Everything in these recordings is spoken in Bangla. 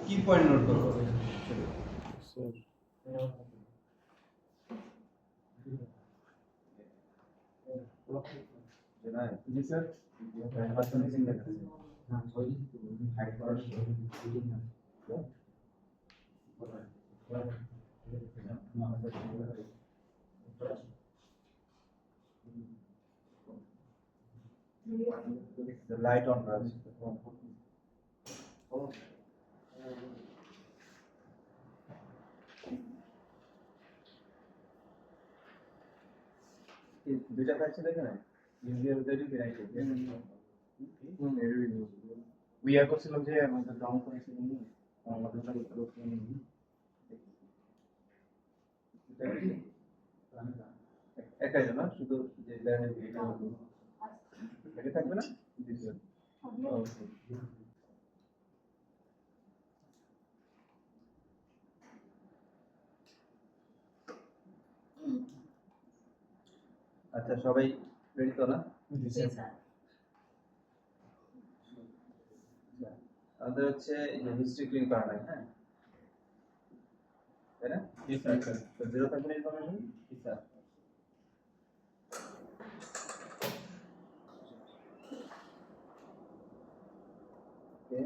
কি পয়েন্ট নোট করবো? জি sir. The light on Raj. দুইটা পাচ্ছি দেখে না ইউজিয়ার দুইটা কিরাই উইয়া করছিলাম যে আমাদের ডাউন করেছিলাম আমাদের একাই না শুধু যে ব্যান্ডের ভিডিও এটা থাকবে না জি স্যার আচ্ছা সবাই রেডি তো না জি স্যার আমাদের হচ্ছে যে হিস্ট্রি ক্লিন করা নাই হ্যাঁ তাই না জি স্যার তো জিরো থাকবে ইনফরমেশন জি স্যার ওকে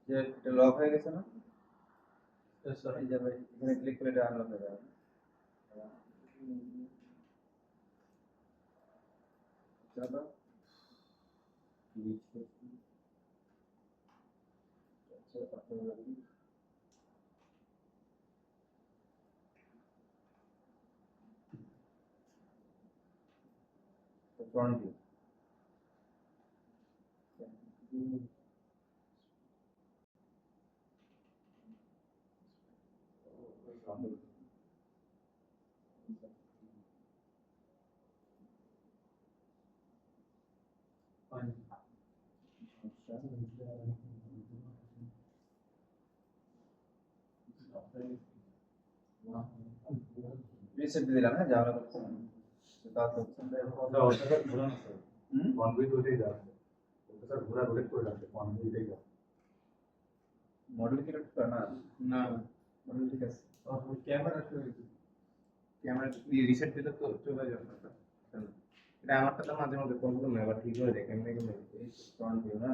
যে এটা লক হয়ে গেছে না স্যার এই যাবে এখানে ক্লিক করে এটা আনলক হয়ে যাবে চলো আচ্ছা আপনারা front view রিসেট দিলাম হ্যাঁ যাওয়ার করতে তাও তো মডেল কি রোটেট করে না না মডেল ঠিক আছে ক্যামেরা ক্যামেরা রিসেট দিলে তো চলে যাবে না এটা আমারটা তো মাঝে মাঝে প্রবলেম হয় আবার ঠিক হয়ে যায় কেমনে কেমনে ফ্রন্ট ভিউ না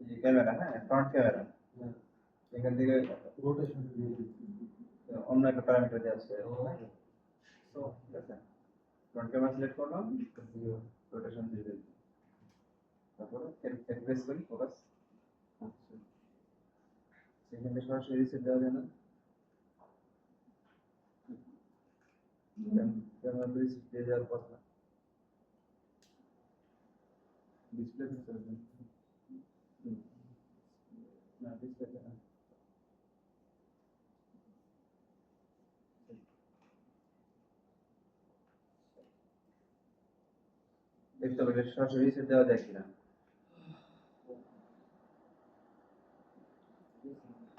এই ক্যামেরা হ্যাঁ ফ্রন্ট ক্যামেরা এখান থেকে রোটেশন অন্য একটা প্যারামিটার দেওয়া আছে তো ঠিক আছে ফ্রন্ট ক্যামেরা সিলেক্ট করলাম রোটেশন দিয়ে দিই তারপরে প্রেস করি ফোকাস সেখানে সরাসরি রিসেট দেওয়া যায় না ক্যামেরা রিসেট দিয়ে দেওয়ার কথা ডিসপ্লে না ডিসপ্লে না দেখতে হবে সরাসরি রিসেট দেওয়া যায় কিনা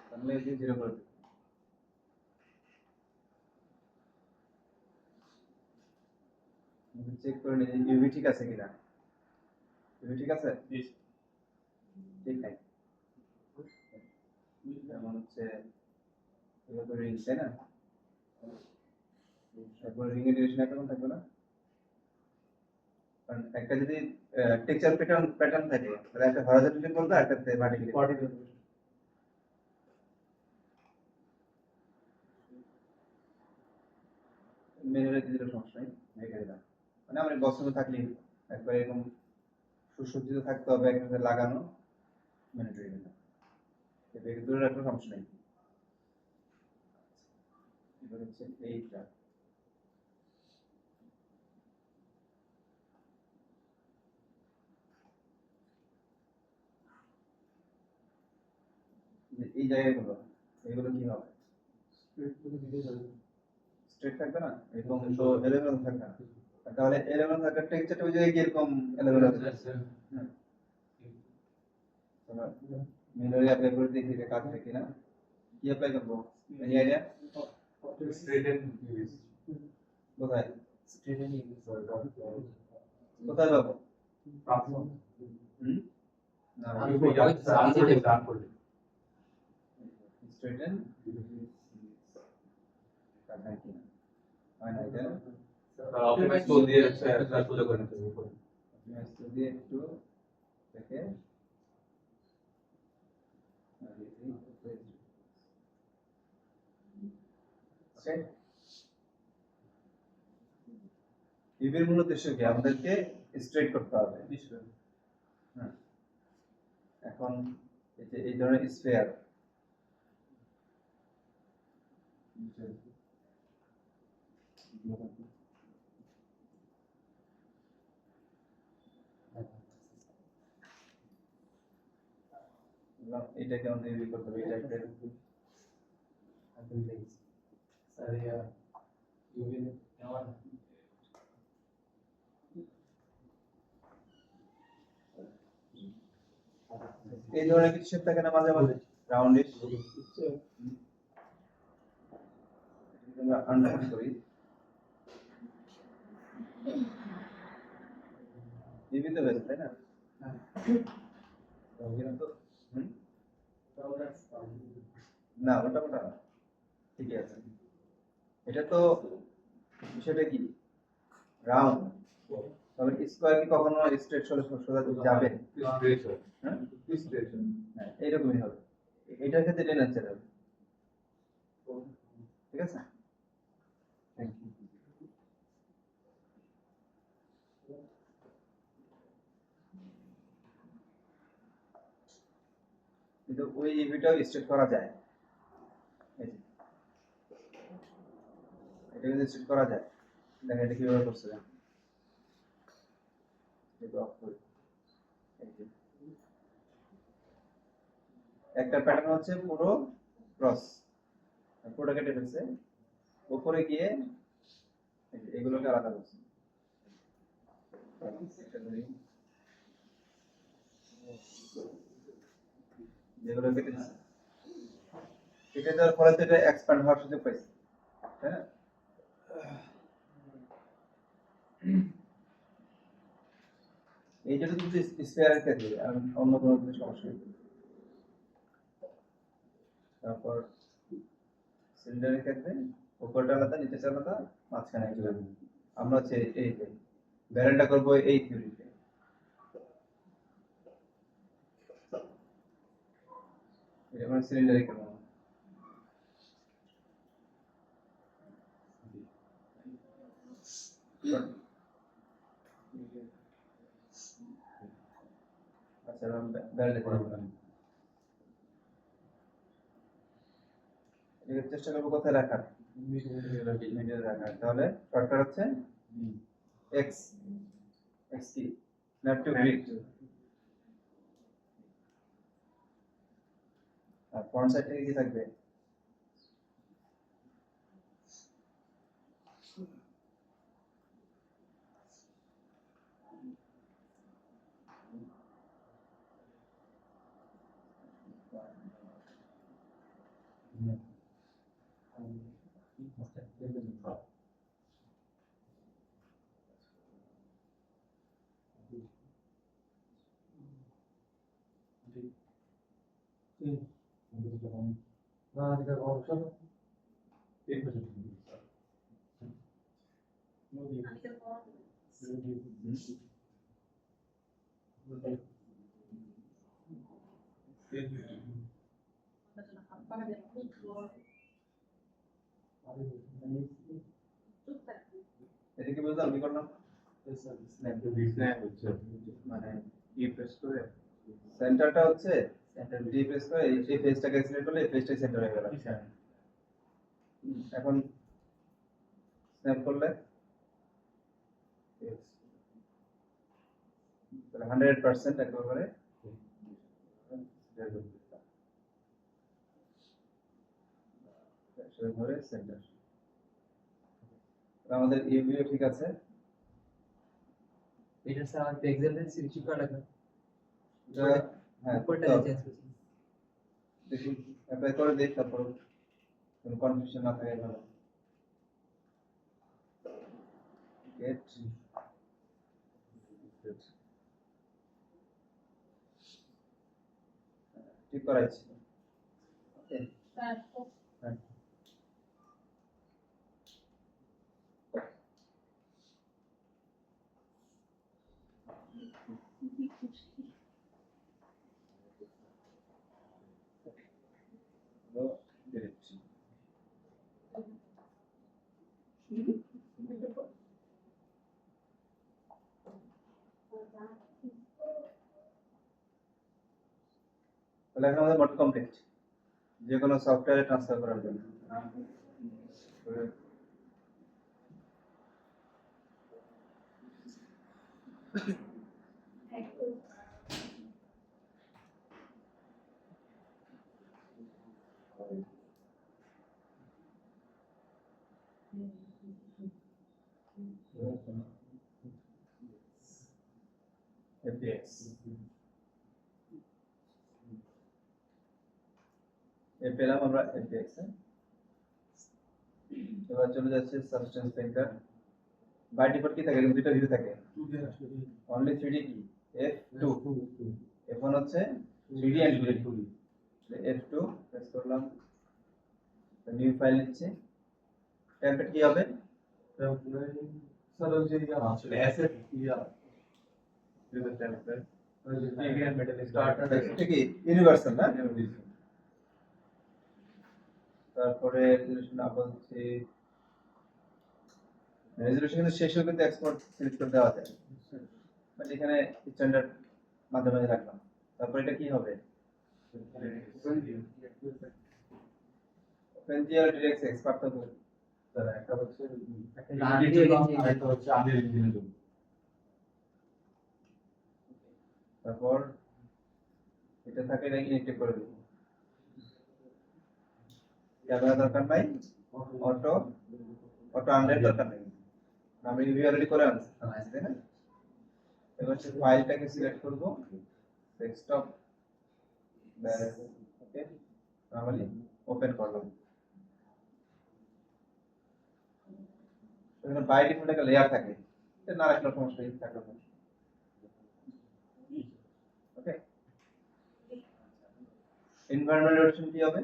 তাহলে এই যে জিরো করে চেক করে নিই ইউভি ঠিক আছে কিনা ইউভি ঠিক আছে ঠিক নাই যেমন হচ্ছে রিং তাই না তারপর রিং এর ডিরেকশন কেমন থাকবে না কারণ একটা যদি টেক্সচার প্যাটার্ন থাকে তাহলে একটা হরাইজন্টালি করবে আর একটা ভার্টিক্যালি মেনে রেখে দিলে সমস্যা নেই রেখে দিলাম মানে আমার বক্সে থাকলে একবার এরকম সুসজ্জিত থাকতে হবে একসাথে লাগানো মেনে রেখে দিলাম এটা দূরে রাখলে সমস্যা নেই এবার হচ্ছে এইটা এই জায়গাগুলো এগুলো কি হবে? স্ট্রেট থাকবে না, এরকম তো এলোমেলো থাকবে না। তাহলে এলোমেলো থাকার টেক্সচারটা ওই জায়গায় কিরকম এলোমেলো আছে? মিররে অ্যাপ্লাই করে দেখি যে কাজ হয় কিনা। কি অ্যাপ্লাই করবো? Any idea? কোথায় কোথায় পাবো? হুম? না স্ট্রেটেন কাজ হয় কিনা হয় না এটা। অপটিমাইজ টুল দিয়ে সোজা করে নিতে হবে। অপটিমাইজ টুল দিয়ে একটু দেখে ওকে। ইভির মূল উদ্দেশ্য কি? আমাদেরকে স্ট্রেট করতে হবে। হ্যাঁ। এখন এই যে এই ধরনের স্ফিয়ার এটাকে আমাদের ইভি করতে হবে। এটা একটা এই ধরনের কিছু শেপ থাকে না মাঝে মাঝে রাউন্ডিশ, আমরা আন্ডারলাইন করি। ইভি তো বেশ, তাই না? কিন্তু না ওটা ওটা না। ঠিকই আছে। এটা তো বিষয়টা কি রাউন্ড, তবে স্কোয়ার কি কখনো স্ট্রেট সোজা যাবে? হ্যাঁ হ্যাঁ এইরকমই হবে। এটার ক্ষেত্রে এটা ন্যাচারাল। ঠিক আছে, থ্যাংক ইউ। কিন্তু ওই ইভিটাও স্ট্রেট করা যায়। এই যে এটা কিন্তু স্ট্রেট করা যায়। দেখেন এটা কিভাবে করছে দেখেন। এটা অফ করি। এই যে একটা প্যাটার্ন হচ্ছে পুরো ক্রস, পুরোটা কেটে ফেলছে, উপরে গিয়ে এই যে এগুলোকে আলাদা করছে। এটা ধরি, যেগুলো কেটে দিচ্ছে, কেটে দেওয়ার ফলে তো এটা এক্সপ্যান্ড হওয়ার সুযোগ পাইছে, তাই না? এই যেটা কিন্তু স্পেয়ারের ক্ষেত্রে আর অন্য কোনো কিছু সমস্যা নেই। তারপর সিলিন্ডারের ক্ষেত্রে উপরটা আলাদা, নিচেটা আলাদা, মাঝখানে একটা। আমরা হচ্ছে এই ব্যারেলটা করবো এই থিওরিতে। এটা মানে সিলিন্ডারে কেন আচ্ছা ব্যারেলটা করবো না, এটা চেষ্টা করবো কোথায় রাখার, মিডিলে রাখার। তাহলে শর্টকাট হচ্ছে এক্স, এক্স কি স্ন্যাপ টু গ্রিড, আর ফ্রন্ট সাইড থেকে কি থাকবে? এটা কি বুঝলাম কি করলাম? মানে ই প্রেস করে সেন্টারটা হচ্ছে সেন্টার ডি প্রেস করে এই ফেসটাকে সিলেক্ট করলে এই ফেসটাই সেন্টার হয়ে গেল। এখন স্ন্যাপ করলে তাহলে 100% একেবারে ধরে সেন্টার। আমাদের ইউভিও ঠিক আছে। এটা স্যার আমার এক্সাম এর সিরিজ করা লাগবে। হ্যাঁ উপরটা চেঞ্জ করছি। দেখি অ্যাপ্লাই করে দেখ, তারপর কোনো কনফিউশন না থাকে ভালো। গেট ঠিক করাইছি। ওকে হ্যাঁ ডিরেক্ট তাহলে এখন আমাদের মোট কমপ্লিট যে কোনো সফটওয়্যারে ট্রান্সফার করার জন্য। FTX পেলাম আমরা FTX এ। এবার চলে যাচ্ছে সাবস্টেন্স প্রিন্টার। বাই ডিফল্ট কি থাকে? দুটো ভিউ থাকে, অনলি 3D কি F2, F1 হচ্ছে 3D and 2D। F2 press করলাম, নিউ ফাইল নিচ্ছে। টেমপ্লেট কি হবে? স্যার ওই যে অ্যাসেট টেমপ্লেট স্টার্টার এটা কি ইউনিভার্সাল না? তারপরে রেজোলিউশন আপ হচ্ছে, রেজোলিউশন কিন্তু শেষেও কিন্তু এক্সপোর্ট সিলেক্ট করে দেওয়া যায়, বাট এখানে স্ট্যান্ডার্ড মাধ্যমে রাখলাম। তারপর এটা কি হবে? ওপেনজিআর ডিরেক্ট এক্স পার্থক্য স্যার একটা হচ্ছে একটা হচ্ছে আমি ইঞ্জিনের জন্য। তারপর এটা থাকে, এটা ইনএক্টিভ করে দেব। ক্যামেরা দরকার নাই, অটো আনডেট দরকার নেই, আমি রিভিউ অলরেডি করে আনছি, তাই না? এবার হচ্ছে ফাইলটাকে সিলেক্ট করব, ডেস্কটপ, ওকে, নরমালি ওপেন করলাম। এখানে বাই ডিফল্ট একটা লেয়ার থাকে, এটা না রাখলে সমস্যা নেই, থাকলো না। ওকে, এনভায়রনমেন্ট রোটেশন কি হবে?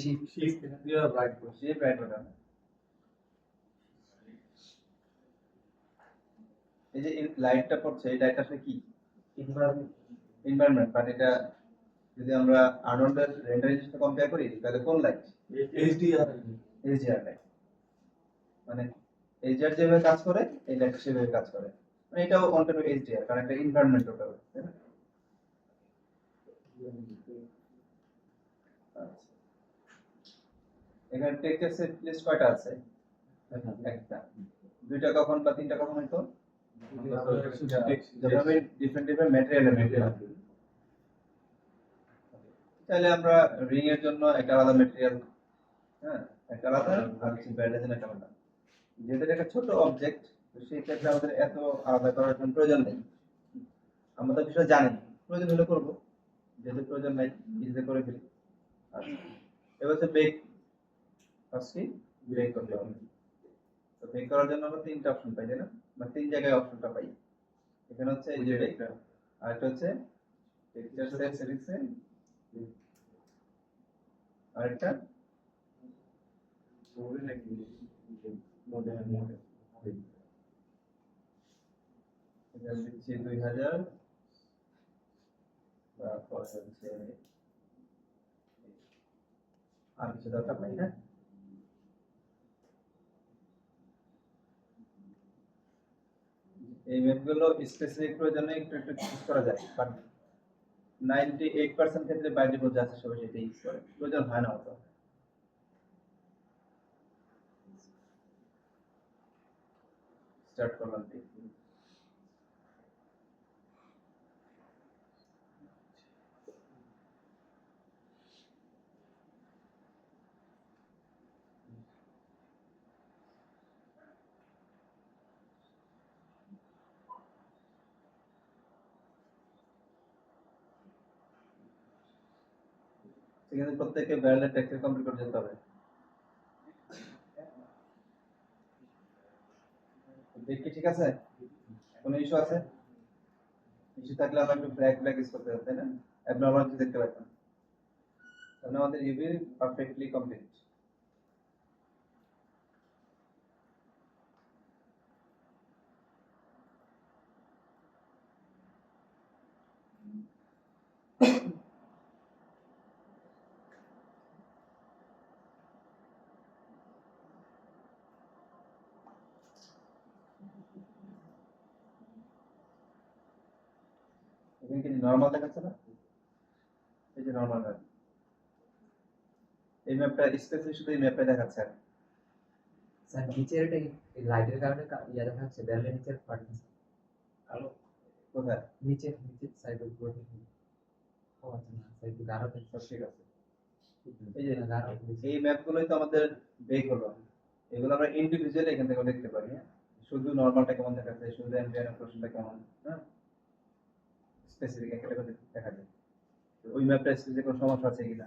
শিফট দিয়ে রাইট শিফট রাইট বাটন। এই যে লাইটটা পড়ছে, এই লাইটটা আসলে কি? এনভায়রনমেন্ট, বাট এটা যদি আমরা আর্নল্ডের রেন্ডারিং সাথে কম্পেয়ার করি তাহলে কোন লাইট? HDR light. মানে এইচডিআর যেভাবে কাজ করে এই লাইট সেভাবে কাজ করে, মানে এটাও কন্টেন্ট এইচডিআর, কারণ এটা এনভায়রনমেন্ট ওটা, তাই না? আচ্ছা, এখানে টেক্সটের সেট লিস্ট কয়টা আছে? একটা। দুইটা কখন বা তিনটা কখন হইতো? যখন আমি ডিফারেন্ট ম্যাটেরিয়াল। তাহলে আমরা রিং এর জন্য একটা আলাদা ম্যাটেরিয়াল, হ্যাঁ একটা আলাদা, আর হচ্ছে ব্যান্ডের জন্য একটা আলাদা। যেহেতু এটা একটা ছোট অবজেক্ট, তো সেই ক্ষেত্রে আমাদের এত আলাদা করার কোনো প্রয়োজন নেই, আমরা তো বিষয় জানি, প্রয়োজন হলে করবো, যেহেতু প্রয়োজন নাই ইজিতে করে ফেলি। আচ্ছা, এবার হচ্ছে বেক, ফার্স্ট কি বেক করতে হবে। তো বেক করার জন্য আমরা তিনটা অপশন পাই, তাই না? মানে তিন জায়গায় অপশনটা পাই। এখানে হচ্ছে এই যে বেক, আর এটা হচ্ছে টেক্সচার সেট সেটিংসে, আরেকটা এটা দিচ্ছি 2000, তারপর হচ্ছে আর কিছু দরকার নাই, না? এই ম্যাপগুলো স্পেসিফিক প্রয়োজনে একটু একটু ইউজ করা যায়, বাট 98% ক্ষেত্রে বাই ডিফল্ট যা আছে সবাই সেটা ইউজ করে, প্রয়োজন হয় না অত। স্টার্ট করলাম। সেখানে প্রত্যেককে ব্যারেলের টেক্সচার কমপ্লিট করে যেতে হবে। দেখ কি ঠিক আছে? কোনো ইস্যু আছে? ইস্যু থাকলে আমরা একটু ব্ল্যাক ইউজ করতে হবে, তাই না? অ্যাবনর্মাল কিছু দেখতে পাচ্ছেন, তাহলে আমাদের ইউভি পারফেক্টলি কমপ্লিট। এখানে কি নরমাল দেখাচ্ছে না? এই যে নরমাল ম্যাপ, এই ম্যাপটা স্পেসিফিক শুধু এই ম্যাপটা দেখাচ্ছে। স্যার নিচের এটা লাইটের কারণে ইয়া দেখাচ্ছে ব্যারেলের নিচের পার্ট আলো কোথায়? নিচের সাইডের উপর। ও আচ্ছা না সাইড গাঢ়তে সব ঠিক আছে। এই যে গাঢ় এই ম্যাপগুলোই তো আমাদের বেক হলো, এগুলো আমরা ইন্ডিভিজুয়ালি এখান থেকে দেখতে পারি। হ্যাঁ, শুধু নরমালটা কেমন দেখাচ্ছে, শুধু এনভিআর প্রশ্নটা কেমন, হ্যাঁ স্পেসিফিক একটা করে দেখা যায়। তো ওই ম্যাপটা স্পেসিফিক কোনো সমস্যা আছে কিনা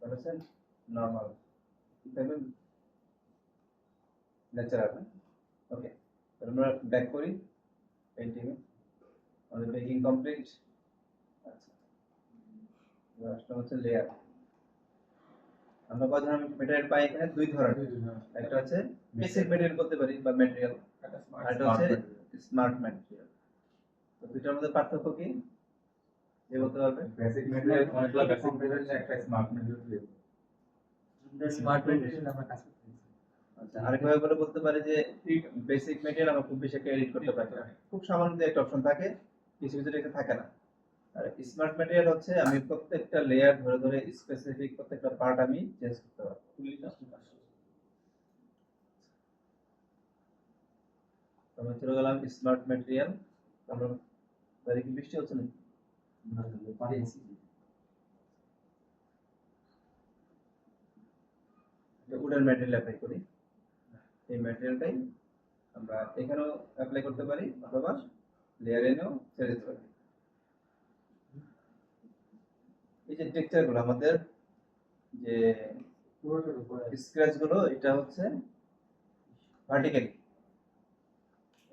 বুঝছেন? নরমাল দেখবেন ন্যাচারাল। ওকে, তাহলে আমরা ব্যাক করি পেইন্টিং এ, আমাদের বেকিং কমপ্লিট। আচ্ছা, লাস্টটা হচ্ছে লেয়ার। আমরা কয় ধরনের ম্যাটেরিয়াল পাই এখানে? দুই ধরনের। একটা হচ্ছে বেসিক ম্যাটেরিয়াল বলতে পারি বা ম্যাটেরিয়াল, আর একটা হচ্ছে স্মার্ট ম্যাটেরিয়াল। তো দুইটার মধ্যে পার্থক্য কি যে বলতে পারবে? বেসিক ম্যাটেরিয়াল অনেকগুলো বেসিক ম্যাটেরিয়াল একটা স্মার্ট ম্যাটেরিয়াল। স্মার্ট ম্যাটেরিয়াল আমরা কাজ করতেছি। আচ্ছা, আরেকভাবে বলে বলতে পারি যে বেসিক ম্যাটেরিয়াল আমরা খুব বেশি একটা এডিট করতে পারি না, খুব সামান্য দু একটা অপশন থাকে, কিছু কিছু এটা থাকে না। আর স্মার্ট ম্যাটেরিয়াল হচ্ছে আমি প্রত্যেকটা লেয়ার ধরে ধরে স্পেসিফিক প্রত্যেকটা পার্ট আমি চেঞ্জ করতে পারবো। আমরা চলে গেলাম স্মার্ট ম্যাটেরিয়াল। আমরা বাইরে কি বৃষ্টি হচ্ছে নাকি? উডেন ম্যাটেরিয়াল অ্যাপ্লাই করি। এই ম্যাটেরিয়ালটাই আমরা এখানেও অ্যাপ্লাই করতে পারি অথবা লেয়ারে এনেও ছেড়ে দিতে পারি। এই যে টেক্সচার গুলো আমাদের যে স্ক্র্যাচ গুলো, এটা হচ্ছে ভার্টিক্যালি,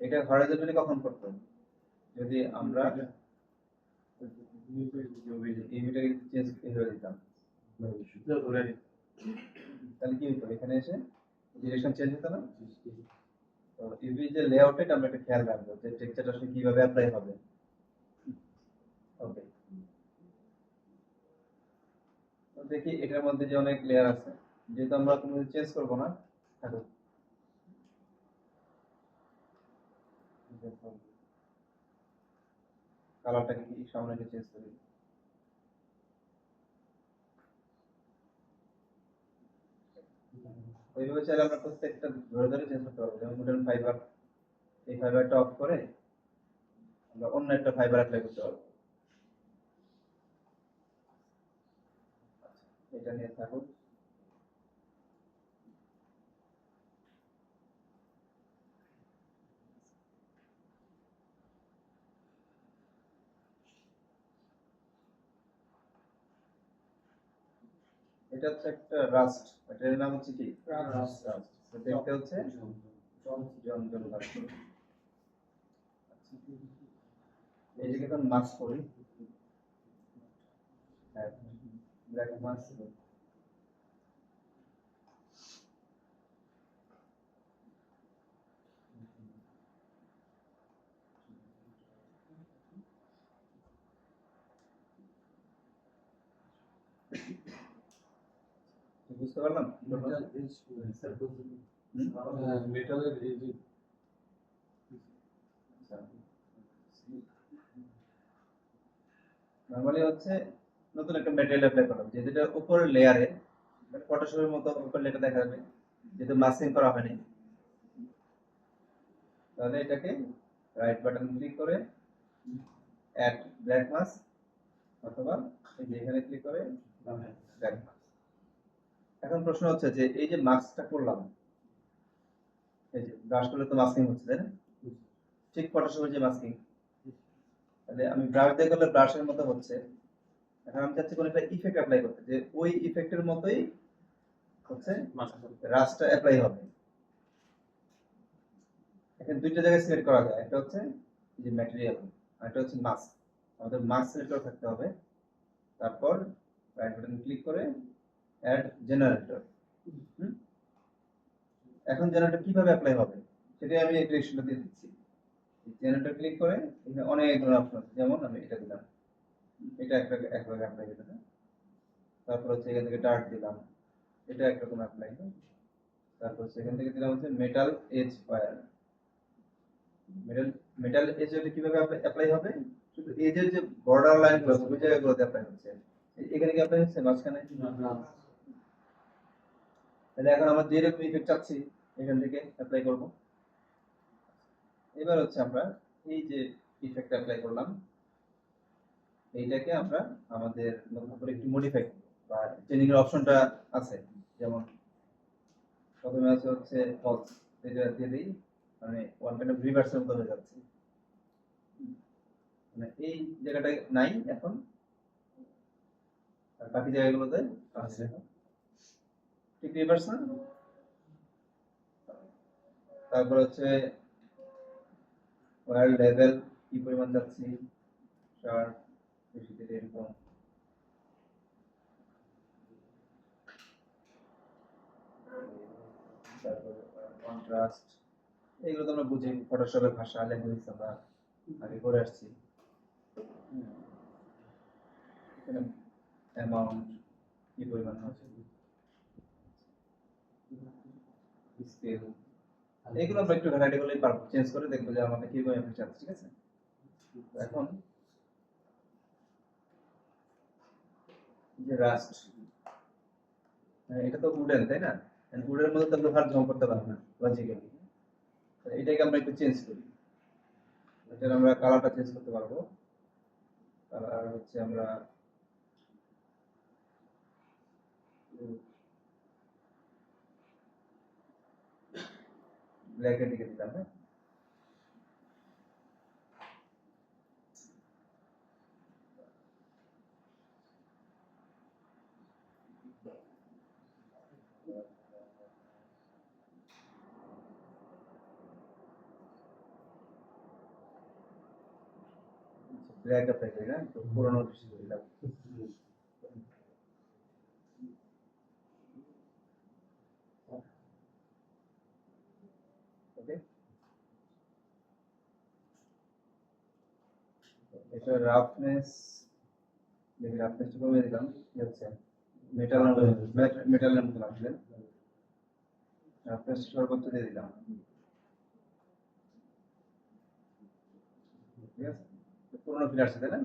এটা হরাইজন্টালি কখন করতে হবে? যদি আমরা ইউভিটাকে চেঞ্জ করে দিতাম তাহলে কি হতো? এখানে এসে ডিরেকশন চেঞ্জ হতো না? তো ইউভি যে লেআউট, এটা আমরা একটা খেয়াল রাখবো যে টেক্সচারটা আসলে কিভাবে অ্যাপ্লাই হবে। ওকে, তো দেখি এটার মধ্যে যে অনেক লেয়ার আছে, যেহেতু আমরা কোনো চেঞ্জ করব না, থাকো কালারটাকে কি সামনে চেঞ্জ করি। ওইভাবে চাইলে আমরা প্রত্যেকটা ধরে ধরে চেঞ্জ করতে পারবো। যেমন উডেন ফাইবার, এই ফাইবারটা অফ করে আমরা অন্য একটা ফাইবার অ্যাপ্লাই করতে পারবো। এটা নিয়ে থাকুক। এটা হচ্ছে একটা রাস্ট, এটার নাম হচ্ছে কি? রাস্ট। তো দেখতে হচ্ছে জমজম রাস্ট। এইটাকে এখন মাস্ক করি, হ্যাঁ ব্ল্যাক মাস্ক। বুঝতে পারলাম? মেটালের এই যে নরমালি হচ্ছে নতুন একটা ম্যাটেরিয়াল অ্যাপ্লাই করলাম, যেটা উপরের লেয়ারে ফটোশপের মতো উপর লেয়ারটা দেখা যাবে, যেহেতু মাস্কিং করা হয়নি। তাহলে এটাকে রাইট বাটন ক্লিক করে অ্যাড ব্ল্যাক মাস্ক, অথবা এই যে এখানে ক্লিক করে ব্ল্যাক মাস্ক। এখন প্রশ্ন হচ্ছে যে এই যে মাস্কটা করলাম, এই যে ব্রাশ করলে তো মাস্কিং হচ্ছে, তাই না? ঠিক ফটোশপের যে মাস্কিং, তাহলে আমি ব্রাশ দিয়ে করলে ব্রাশের মতো হচ্ছে, এখন আমি চাচ্ছি কোন একটা ইফেক্ট অ্যাপ্লাই করতে, যে ওই ইফেক্টের মতোই হচ্ছে রাস্টটা অ্যাপ্লাই হবে। এখানে দুইটা জায়গায় সিলেক্ট করা যায়, একটা হচ্ছে যে ম্যাটেরিয়াল আর একটা হচ্ছে মাস্ক। আমাদের মাস্ক সিলেক্ট করে থাকতে হবে, তারপর রাইট বাটন ক্লিক করে অ্যাড জেনারেটর। এখন জেনারেটর কিভাবে অ্যাপ্লাই হবে সেটাই আমি এই ডিরেকশনটা দিয়ে দিচ্ছি। জেনারেটর ক্লিক করে এখানে অনেক ধরনের অপশন আছে, যেমন আমি এটা দিলাম, এটা একটা একভাবে অ্যাপ্লাই দিতে হবে। তারপর হচ্ছে এখান থেকে ডার্ট দিলাম, এটা একরকম অ্যাপ্লাই। তারপর হচ্ছে এখান থেকে দিলাম হচ্ছে metal edge wire. Metal metal edge ওয়্যারটা কিভাবে অ্যাপ্লাই হবে, শুধু এজের যে বর্ডার লাইন গুলো আছে ওই জায়গাগুলোতে অ্যাপ্লাই হচ্ছে। এখানে কি অ্যাপ্লাই হচ্ছে মাঝখানে? তাহলে এখন আমরা যেরকম ইফেক্ট চাচ্ছি এখান থেকে অ্যাপ্লাই করব। এবার হচ্ছে আমরা এই যে ইফেক্ট অ্যাপ্লাই করলাম, এইটাকে আমরা আমাদের নতুন করে একটু মডিফাই বা চেঞ্জিং এর অপশনটা আছে, যেমন প্রথমে আছে হচ্ছে ফলস, এটা দিয়ে দিই, মানে ওয়ান কাইন্ড অফ রিভার্সের মতো হয়ে যাচ্ছে, মানে এই জায়গাটা নাই এখন, আর বাকি জায়গাগুলোতে আছে। ঠিক রিভার্স না? তারপর হচ্ছে ওয়ার লেভেল কি পরিমাণ যাচ্ছি, শার্প বেশি থেকে এরকম। তারপর কন্ট্রাস্ট, এগুলো তো আমরা বুঝি, ফটোশপের ভাষা, ল্যাঙ্গুয়েজ আমরা আগে করে আসছি। এখানে অ্যামাউন্ট কি পরিমাণ আছে, স্কেল, এগুলো আমরা একটু ভ্যারাইটি করলেই পারবো, চেঞ্জ করে দেখবো যে আমাদের কিরকম এফেক্ট আছে। ঠিক আছে, তো এখন যে রাস্ট, এটা তো উডেন তাই না, উডের মধ্যে তো লোহার জং করতে পারবো না লজিক্যালি, এটাকে আমরা একটু চেঞ্জ করি। এটা আমরা কালারটা চেঞ্জ করতে পারবো। কালার হচ্ছে আমরা ব্ল্যাকের দিকে দিলাম। হ্যাঁ, ব্ল্যাক অ্যাপ্লাই করি না, তো পুরোনো বেশি করে দিলাম। ওকে, এটা রাফনেস, দেখি রাফনেসটা কমিয়ে দিলাম, কি হচ্ছে মেটাল মেটালের মতো লাগছে, রাফনেস সর্বোচ্চ দিয়ে দিলাম। ঠিক আছে, পুরোনো ফিল আসছে তাই না?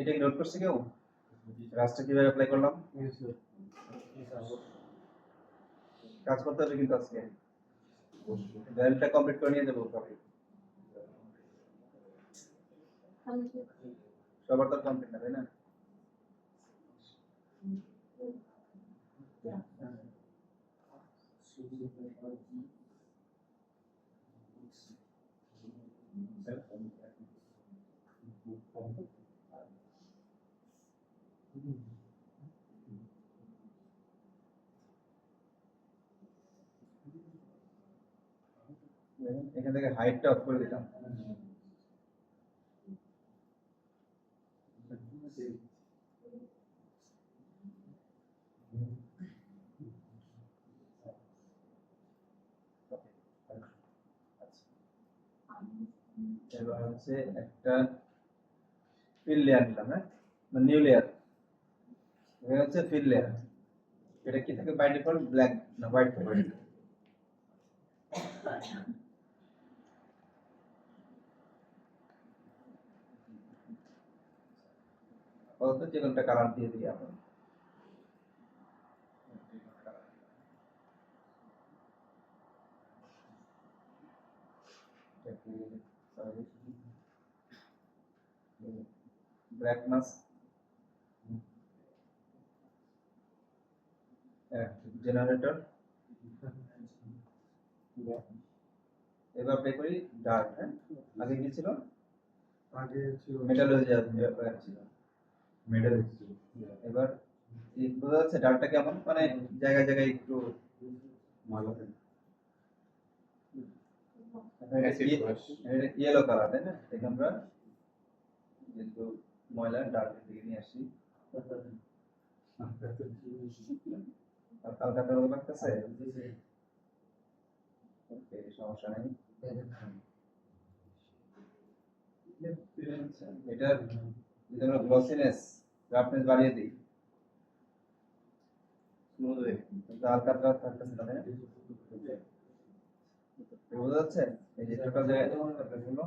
এটা কি নোট করছে কেউ, রাস্টটা কিভাবে অ্যাপ্লাই করলাম? কাজ করতে হবে কিন্তু আজকে, ভ্যালটা কমপ্লিট করে নিয়ে যাবো কবে, সবার তো কমপ্লিট না তাই না? এখান থেকে হাইটটা অফ করে দিলাম। এবার হচ্ছে একটা ফিল লেয়ার নিলাম, হ্যাঁ, মানে নিউ লেয়ার। এখানে হচ্ছে ফিল লেয়ার, এটা কি থাকে বাই ডিফল্ট ব্ল্যাক না হোয়াইট থাকে। অত যে কোনটা কালার দিয়ে দিই আমরা, ব্ল্যাক মাস্ক, জেনারেটর, এবার প্লে করি ডার্ট। হ্যাঁ, আগে কি ছিল? আগে ছিল মেটাল হয়ে ছিল। মেডেল এবার এই বোঝা যাচ্ছে ডার্টটা কেমন, মানে জায়গায় জায়গায় একটু অ্যাসিড ওয়াশ ইয়েলো কালার, তাই না? দেখে আমরা যেহেতু ময়লা ডার্টের দিকে নিয়ে আসি। আর কালকাতার মতো লাগতেছে? ওকে, সমস্যা নেই। এটার যদি আমরা গ্লসিনেস, রাফনেস বাড়িয়ে দিই, স্মুথ হয়ে তাহলে হালকা কালার থাকতেছে না, তাই না? বোঝা যাচ্ছে? এই যে টোটাল জায়গায় হলো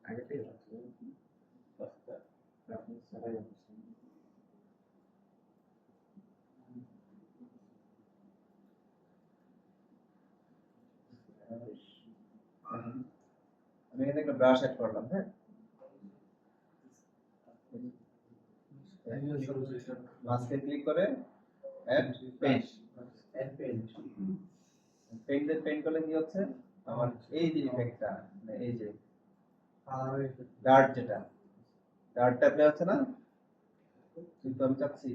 আগে থেকে আছে আপনি সারাই আমি এখানে একটা ব্রাশ অ্যাড করলাম। হ্যাঁ, মাস্কে ক্লিক করে অ্যাড পেইন্ট। পেইন্ট করলে কি হচ্ছে, আমার এই যে ইফেক্টটা, মানে এই যে ডার্ট, যেটা ডার্টটা অ্যাপ্লাই হচ্ছে না, কিন্তু আমি চাচ্ছি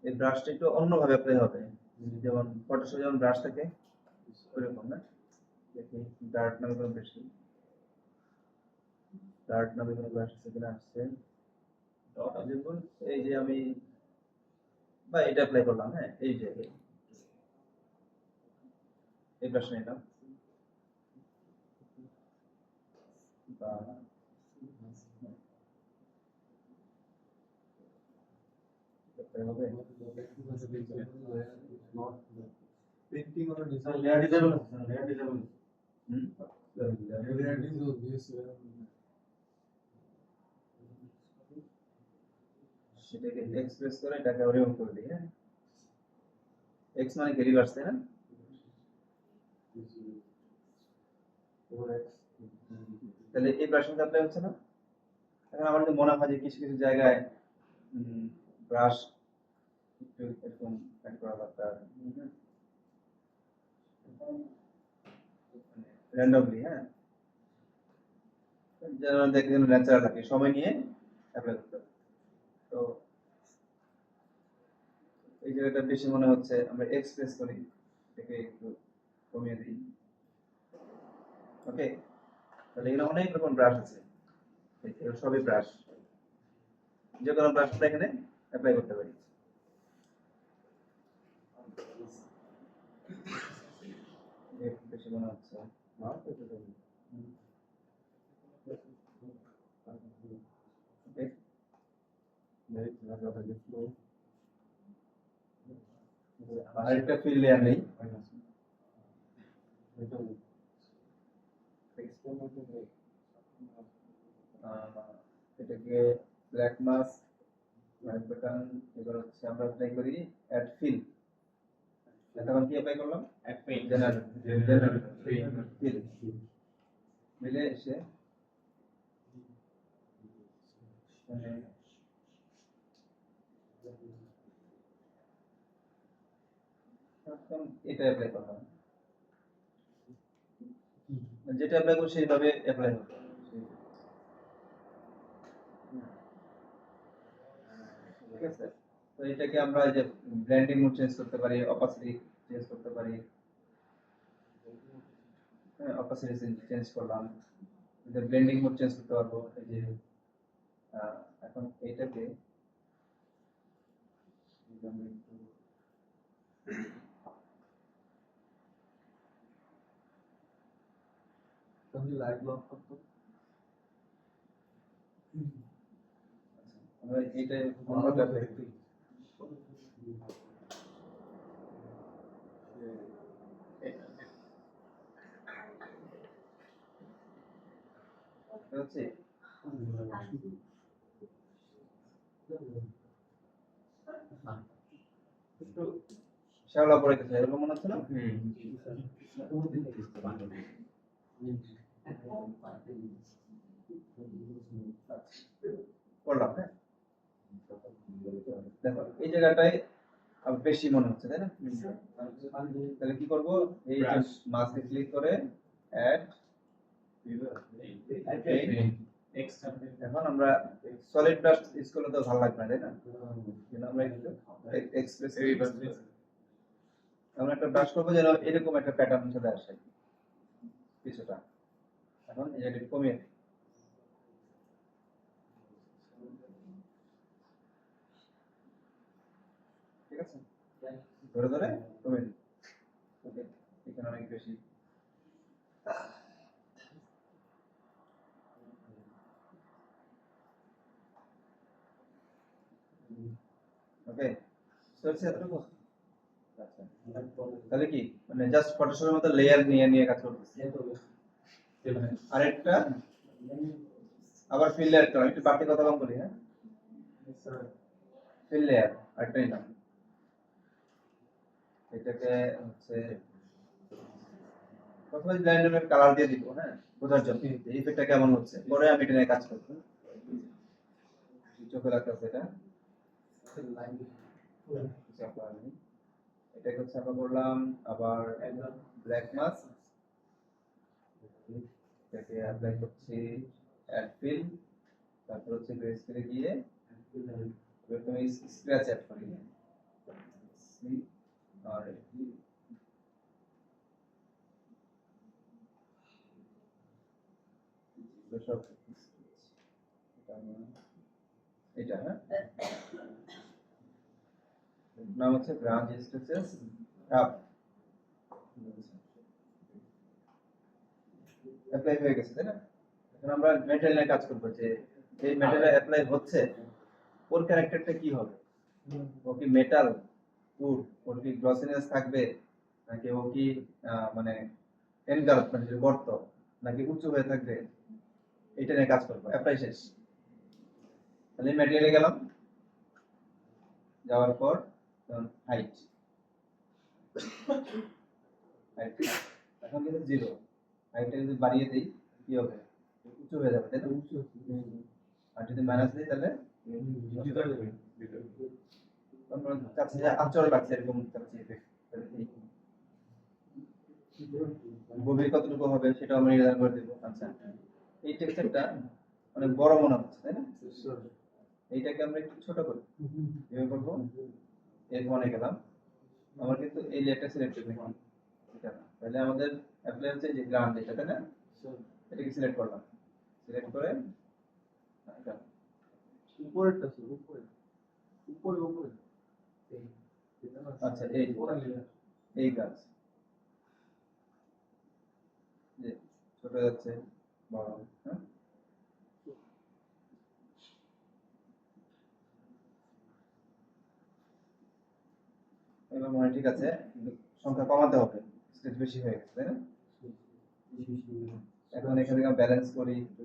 এই ব্রাশটা একটু অন্যভাবে অ্যাপ্লাই হবে, যেমন ফটোশপে যেমন ব্রাশ থাকে ওইরকম না। দেখি ডার্ট নামে কোনো বেশি ডার্ট নামে কোনো ব্রাশ আছে কিনা, আসছে যেমন এই যে আমি বা এটা অ্যাপ্লাই করলাম। হ্যাঁ, এই যে এই ব্রাশটা নিলাম বা apply হবে। পেন্টিং और লেয়ার ডিসেবল আছে, লেয়ার ডিসেবল হুম? সেটাকে এক্সপ্রেস করে এটাকে রিমুভ করে দিই। হ্যাঁ, এক্স মানে কি রিভার্স, তাই না? তাহলে এই ব্রাশিং অ্যাপ্লাই হচ্ছে না। এখন আমার যদি মনে হয় যে কিছু কিছু জায়গায় ব্রাশ একটু এরকম অ্যাড করা দরকার, র্যান্ডমলি, হ্যাঁ, যেন দেখে যেন ন্যাচারাল লাগে, সময় নিয়ে অ্যাপ্লাই করতে হবে। তো এই জায়গাটা বেশি মনে হচ্ছে, আমরা এক্সপ্রেস করি, এটাকে একটু কমিয়ে দিই। ওকে, তাহলে এখানে অনেক রকম ব্রাশ আছে, এগুলো সবই ব্রাশ, যে কোনো ব্রাশটা এখানে অ্যাপ্লাই করতে পারি। একটু বেশি মনে হচ্ছে। ওকে, আরেকটা ফিল লেয়ার নেই। এটাকে ব্ল্যাক মাস্ক, হোয়াইট বাটন, এগুলো হচ্ছে আমরা অ্যাপ্লাই করি অ্যাড ফিল। এখন কি অ্যাপ্লাই করলাম? অ্যাড পেইন্ট জেনারেল ফিল মিলে এসে মানে এখন এটা অ্যাপ্লাই করলাম, যেটা অ্যাপ্লাই করছি সেইভাবে অ্যাপ্লাই হবে। ঠিক আছে, তো এটাকে আমরা এই যে ব্লেন্ডিং মোড চেঞ্জ করতে পারি, অপাসিটি চেঞ্জ করতে পারি। হ্যাঁ, অপাসিটি চেঞ্জ করলাম, এটা ব্লেন্ডিং মোড চেঞ্জ করতে পারবো। এই যে এখন এইটাকে আমি একটু लाइट लॉक कर दो। আমরা এইটা অন্যটা দেখি। হচ্ছে একটু শ্যাওলা পড়ে গেছে এরকম মনে হচ্ছে না? করলাম, হ্যাঁ। দেখো এই জায়গাটায় বেশি মনে হচ্ছে, তাই না? তাহলে কি করব, এই যে মাস্কে ক্লিক করে অ্যাড, এখন আমরা সলিড ব্রাশ ইউজ করলে তো ভালো লাগবে না, তাই না? কিন্তু আমরা একটু এক্সপ্রেস আমরা একটা ব্রাশ করবো যেন এরকম একটা প্যাটার্ন চলে আসে কিছুটা। এখন এই জায়গাটা কমিয়ে দিই। ঠিক আছে, ধরে ধরে কমিয়ে দিই। ওকে, এখানে অনেক বেশি। ওকে, চলছে এতটুকু। আচ্ছা, তাহলে কি মানে জাস্ট ফটোশপের মতো লেয়ার নিয়ে নিয়ে কাজ করতেছি। আরেকটা আবার ফিল লেয়ার করো, একটু বাড়তি কথা কম করি, হ্যাঁ। ফিল লেয়ার আরেকটা নিলাম, এটাকে হচ্ছে প্রথমে ব্লেন্ডারের কালার দিয়ে দিব, হ্যাঁ, বোঝার জন্য এই ইফেক্টটা কেমন হচ্ছে, পরে আমি এটা নিয়ে কাজ করব। চোখে লাগতেছে এটা, এটাকে হচ্ছে আমরা করলাম আবার ব্ল্যাক মাস্ক, এটাকে অ্যাপ্লাই করছি অ্যাড ফিল, তারপর হচ্ছে গ্রে স্কেলে গিয়ে প্রথমে স্ক্র্যাচ অ্যাড করি, সি আর সব এটা, হ্যাঁ, নাম হচ্ছে ব্রাঞ্চ স্ট্রেচেস আপ। অ্যাপ্লাই হয়ে গেছে, তাই না? এখন আমরা মেটেরিয়াল নিয়ে কাজ করবো, যে এই মেটেরিয়াল অ্যাপ্লাই হচ্ছে, ওর ক্যারেক্টারটা কি হবে, ও কি মেটাল উড, ওর কি গ্লসিনেস থাকবে, নাকি ও কি মানে এনগার্ড মানে যে গর্ত, নাকি উঁচু হয়ে থাকবে, এটা নিয়ে কাজ করবো। অ্যাপ্লাই শেষ, তাহলে মেটেরিয়ালে গেলাম, যাওয়ার পর হাইট, এখন কিন্তু 0, হাইটটা যদি বাড়িয়ে দিই কি হবে, উঁচু হয়ে যাবে, তাই না? আর যদি মাইনাস দিই তাহলে আমরা চাচ্ছি যে আচরণ লাগছে এরকম চাচ্ছি effect। গভীর কতটুকু হবে সেটা আমরা নির্ধারণ করে দেবো। আচ্ছা, এই টেক্সচারটা অনেক বড় মনে হচ্ছে, তাই না? এইটাকে আমরা একটু ছোট করি, এভাবে করবো, এর মনে গেলাম, আমার কিন্তু এই লেয়ারটা সিলেক্ট করতে হবে, এটা না, তাহলে আমাদের অ্যাপ্লাই হচ্ছে যে গ্রাউন্ড এটা, তাই না? এটাকে সিলেক্ট করলাম, সিলেক্ট করে এটা উপরেরটা ছিল, উপরে উপরে উপরে আচ্ছা এই গাছ যে ছোট যাচ্ছে বড়, হ্যাঁ, এবার মনে ঠিক আছে, কিন্তু সংখ্যা কমাতে হবে, স্পেস বেশি হয়ে গেছে, তাই না? এখন এখানে ব্যালেন্স করি, একটু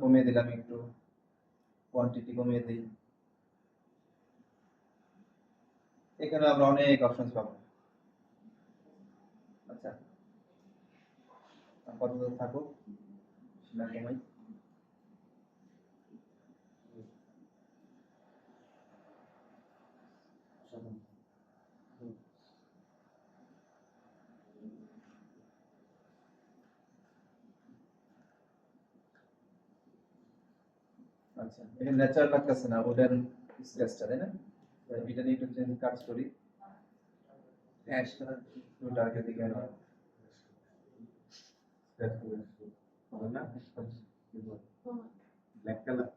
কমিয়ে দিলাম, একটু কোয়ান্টিটি কমিয়ে দিই, এখানে আমরা অনেক অপশন পাবো। আচ্ছা, আপাতত থাকুক, না কমাই। আচ্ছা, এটা ন্যাচারাল লাগতেছে না, উডেন স্কেচটা, তাই না? এটা নিয়ে একটু চেঞ্জ কাজ করি, অ্যাশটা একটু ডার্কের দিকে আনা, হবে না ব্ল্যাক কালার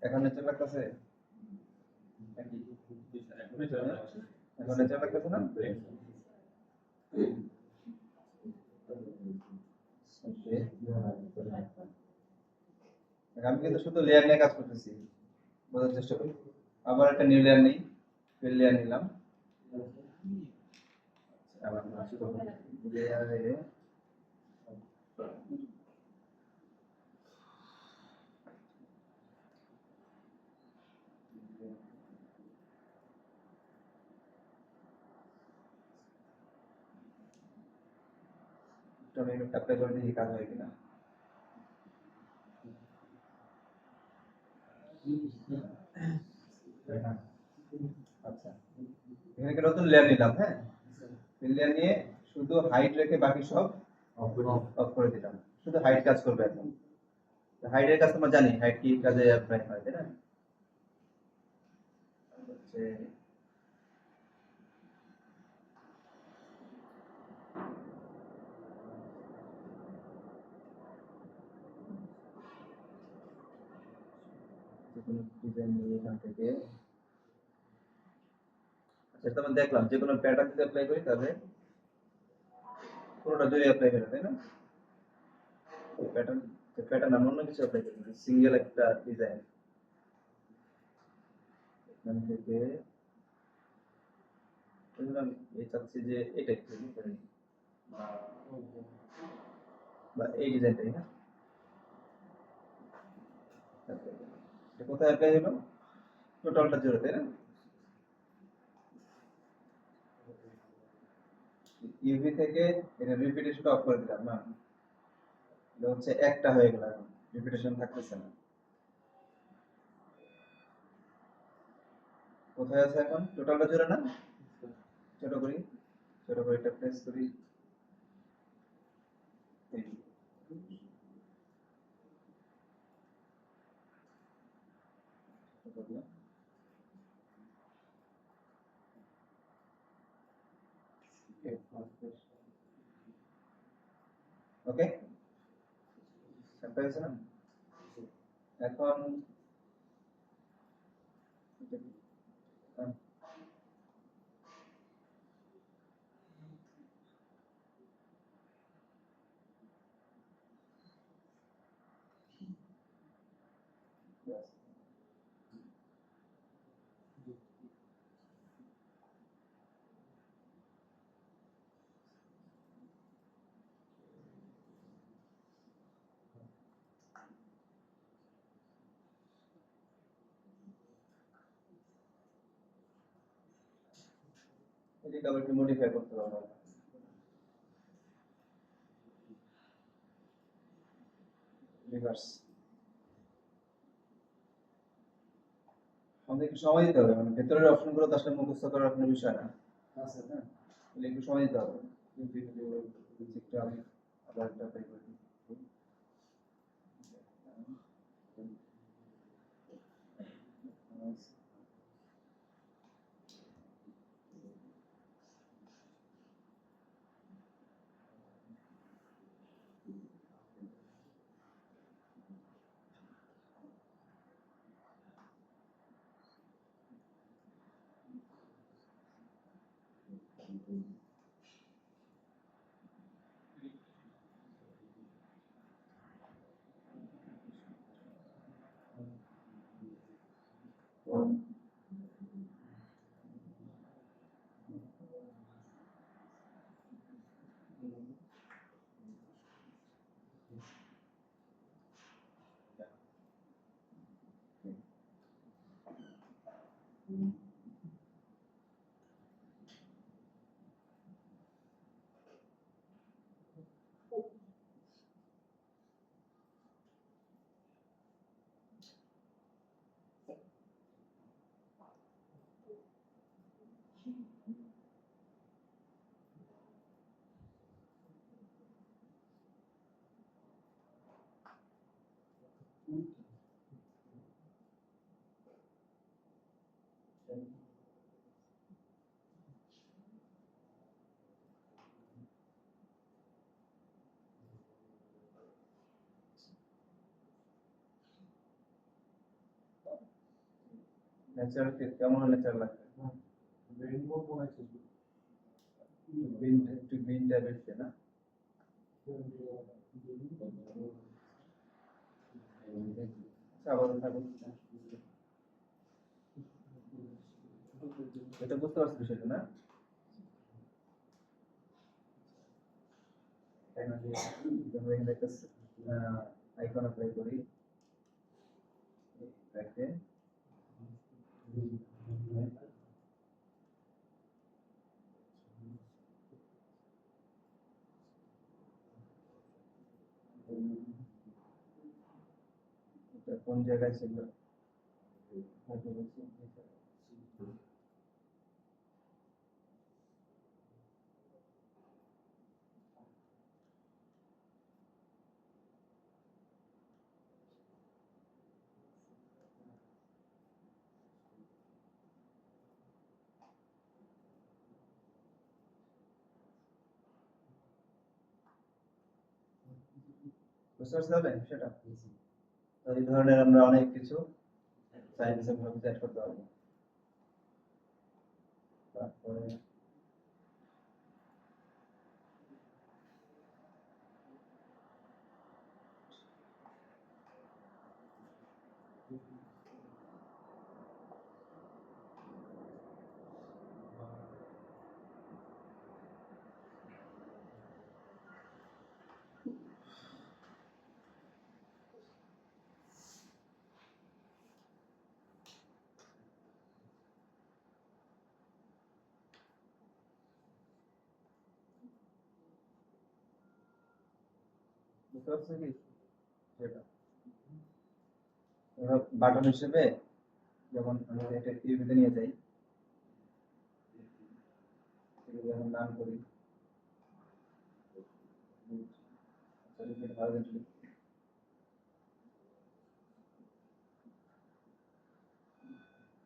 এখন ন্যাচারাল লাগতেছে, এখন ন্যাচারাল লাগতেছে না? Okay. আমি কিন্তু শুধু লেয়ার নিয়ে কাজ করতেছি, বোঝার চেষ্টা করি। আবার একটা নিউ লেয়ার নেই, ফিল লেয়ার নিলাম, আবার লেয়ারে একটু আমি অ্যাপ্লাই করে দেখি কাজ হয় কিনা। আচ্ছা, এখানে একটা নতুন লেয়ার নিলাম। হ্যাঁ, লেয়ার নিয়ে শুধু হাইট রেখে বাকি সব অফ করে দিলাম। শুধু হাইট কাজ করবে এখন। হাইটের কাজ তোমরা জানি, হাইট কি কাজে অ্যাপ্লাই হয়, তাই না? হচ্ছে যে কোনো ডিজাইন নিয়ে এখান থেকে, আচ্ছা তোমরা দেখলাম যে কোনো প্যাটার্ন যদি অ্যাপ্লাই করি তাহলে পুরোটা জুড়ে অ্যাপ্লাই করে, তাই না? প্যাটার্ন, প্যাটার্ন আমরা অন্য কিছু অ্যাপ্লাই করি, সিঙ্গেল একটা ডিজাইন এখান থেকে ধরলাম, এই চাচ্ছি যে এটা একটু করি বা এই ডিজাইনটাই। হ্যাঁ, এটা কোথায় অ্যাপ্লাই হলো? টোটালটা জুড়ে, তাই না? ইউভি থেকে এটা রিপিটেশনটা অফ করে দিলাম না, এটা হচ্ছে একটা হয়ে গেল, এখন রিপিটেশন থাকতেছে না। কোথায় আছে এখন? টোটালটা জুড়ে না? ছোট করি, ছোট করে এটা প্রেস করি, এই ওকে, হয়েছে না? এখন এটাকে আবার একটু মডিফাই করতে হবে। রিভার্স, আমাদের একটু সময় দিতে হবে, মানে ভেতরের অপশনগুলো তো আসলে মুখস্থ করার কোনো বিষয় না। আচ্ছা, হ্যাঁ, তাহলে একটু সময় দিতে হবে। একটু আমি আবার একটা ট্রাই করি। ন্যাচারাল কেমন ন্যাচারাল লাগবে? রেইনবো বানাইছে গ্রিন, একটু গ্রিন টাইপের না? আচ্ছা, আবার থাকুন, এটা বুঝতে পারছি বিষয়টা না? এখানে একটা আইকন অ্যাপ্লাই করি, রাখতে কোন জায়গায় ছিল বুঝতে পারছি তাহলে সেটা তো এই ধরনের আমরা অনেক কিছু সাইন্সের মধ্যে সেট করতে পারবো তারপরে বুঝতে পারছি কি সেটা এবার বাটন হিসেবে যখন আমি এটা ইউভিতে নিয়ে যাই এগুলো যখন রান করি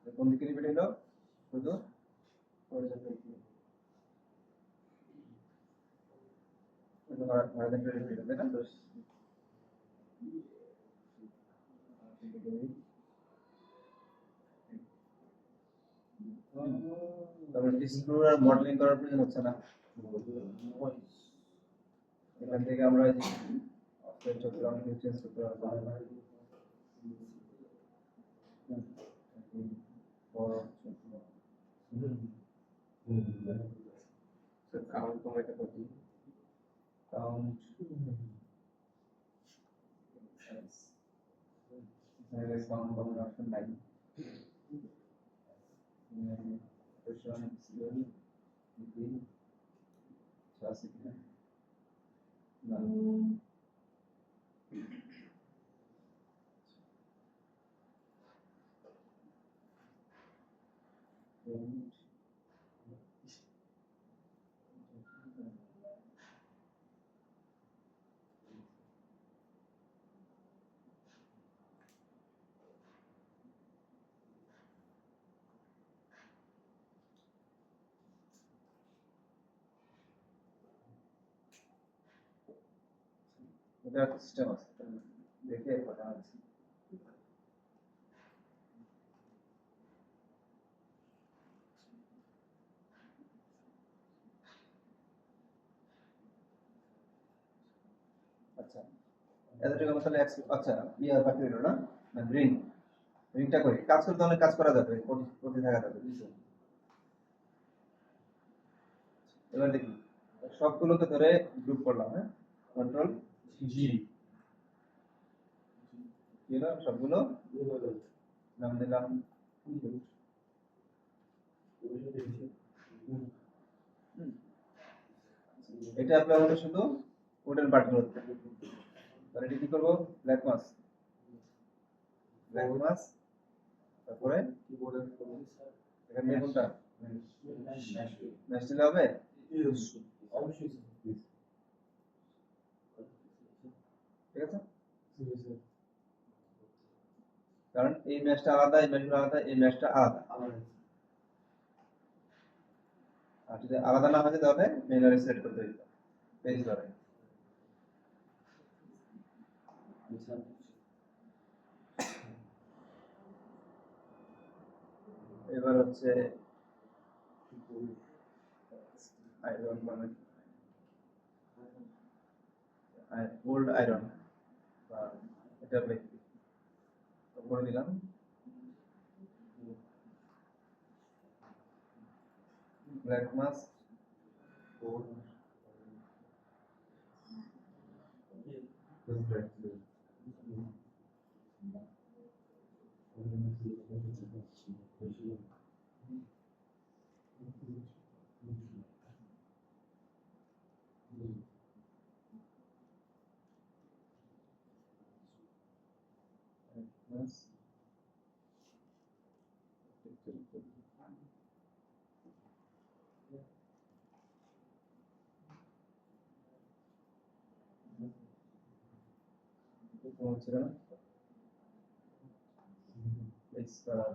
কোন দিকে রিপিট হলো শুধু হরিজন্টাল রিপিট হবে না তারপরে ডিসক্লোজ আর মডেলিং করার প্রয়োজন হচ্ছে না এখান থেকে আমরা এই যে অফসেট চক্র অনেক কিছু চেঞ্জ করতে পারবো বড় কাউন্ট কমাইতে পারি কাউন্ট কাউন্ট করার অপশন নাই প্রশ্ন স্কেল ডিগ্রি ক্লাসিক না এটা সিস্টেম আছে দেখে কথা আছে আচ্ছা এতটুকু আমরা তাহলে আচ্ছা ইয়ার বাকি রইল না না রিংটা করি কাজ করতে অনেক কাজ করা যাবে প্রতি থাকা যাবে এবার দেখি সবগুলোকে ধরে গ্রুপ করলাম হ্যাঁ কন্ট্রোল জি কি হলো সবগুলো নাম দিলাম এটা অ্যাপ্লাই হলো শুধু কোডের পার্টগুলোতে তাহলে এটা কি করবো ব্ল্যাক মাস তারপরে এখান থেকে কোনটা ম্যাচ দিলে হবে ঠিক আছে কারণ এই ম্যাচটা আলাদা এই ম্যাচটা আলাদা এই ম্যাচটা আলাদা আর যদি আলাদা না হয় তাহলে মেনুয়ালি সিলেক্ট করতে হবে পেজ ধরে এবার হচ্ছে আয়রন মানে গোল্ড আয়রন এটা করে দিলাম ব্ল্যাক মাস হচ্ছে না base color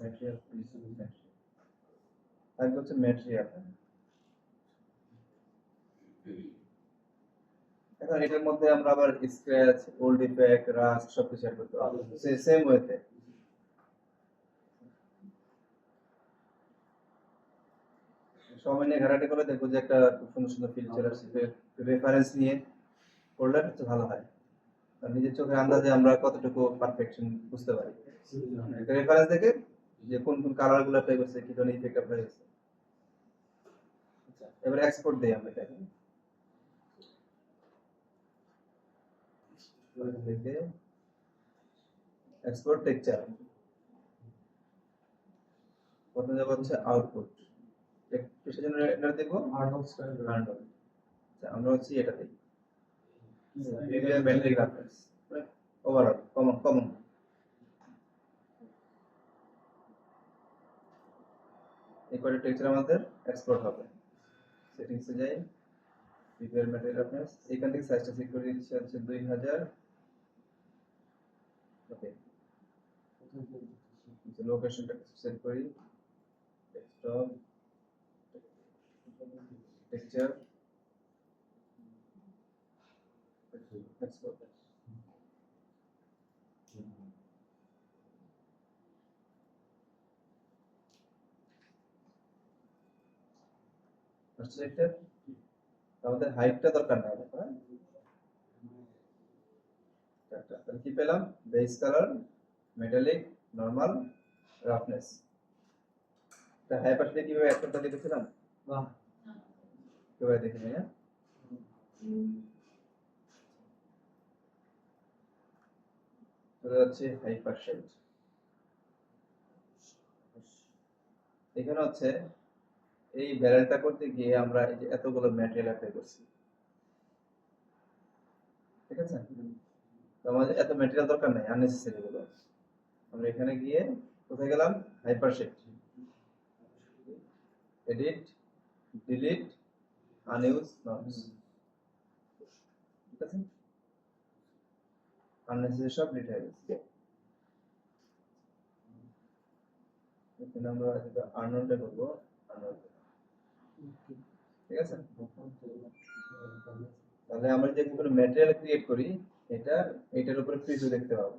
material থাকবে হচ্ছে ম্যাটেরিয়াল। এখন এটার মধ্যে আমরা আবার স্ক্র্যাচ, ওল্ড ইফেক্ট, রাস্ট সবকিছু অ্যাড করতে পারবো সেম ওয়েতে। সময় নিয়ে ঘাটাঘাটি করে দেখবো যে একটা খুব সুন্দর সুন্দর ফিচার আসছে, রেফারেন্স নিয়ে করলে একটু ভালো হয়। আর নিজের চোখের আন্দাজে আমরা কতটুকু পারফেকশন বুঝতে পারি, একটা রেফারেন্স দেখে যে কোন কোন কালার গুলো অ্যাপ্লাই করছে, কি ধরনের ইফেক্ট অ্যাপ্লাই করছে। এবার এক্সপোর্ট দেই আমরা এটাকে, দেখে এক্সপোর্ট টেক্সচার, প্রথমে যাব হচ্ছে আউটপুট, কিসের জন্য এটা দেখবো Arnold style. আর্নল্ড। আচ্ছা আমরা হচ্ছে এটা দেখি visual metric reference overall common এই কোডের টেক্সচার আমাদের এক্সপোর্ট হবে। সেটিংসে যাই, ভিজুয়াল মেট্রিক রেফারেন্স, এখান থেকে সাইজটা চেক করে দিচ্ছি হচ্ছে 2000। ওকে, লোকেশনটা সেট করি, ডেস্কটপ টেক্সচার এক্সপোর্ট। সিলেক্টেড, আমাদের হাইটটা দরকার নাই, হ্যাঁ তাহলে কি পেলাম, base colour, metallic, normal, roughness. এটা হাইপারটা কিভাবে অ্যাড করতে দেখেছিলাম, বাহ, কিভাবে দেখিনি না, চলে যাচ্ছে হাইপার শেড। এখানে হচ্ছে এই ব্যারেলটা করতে গিয়ে আমরা এই যে এতগুলো ম্যাটেরিয়াল অ্যাপ্লাই করছি, ঠিক আছে, তো আমাদের এত ম্যাটেরিয়াল দরকার নাই, আননেসেসারি গুলো। আমরা এখানে গিয়ে কোথায় গেলাম, hypershade, edit, delete, unused nodes, ঠিক আছে, আননেসেসারি সব ডিলিট হয়ে গেছে। এখানে আমরা যেটা আর্নল্ডে করবো, আর্নল্ড, ঠিক আছে। তাহলে আমরা যে কোনো ম্যাটেরিয়াল ক্রিয়েট করি, এটা এটার উপরে প্রিভিউ দেখতে পাবো।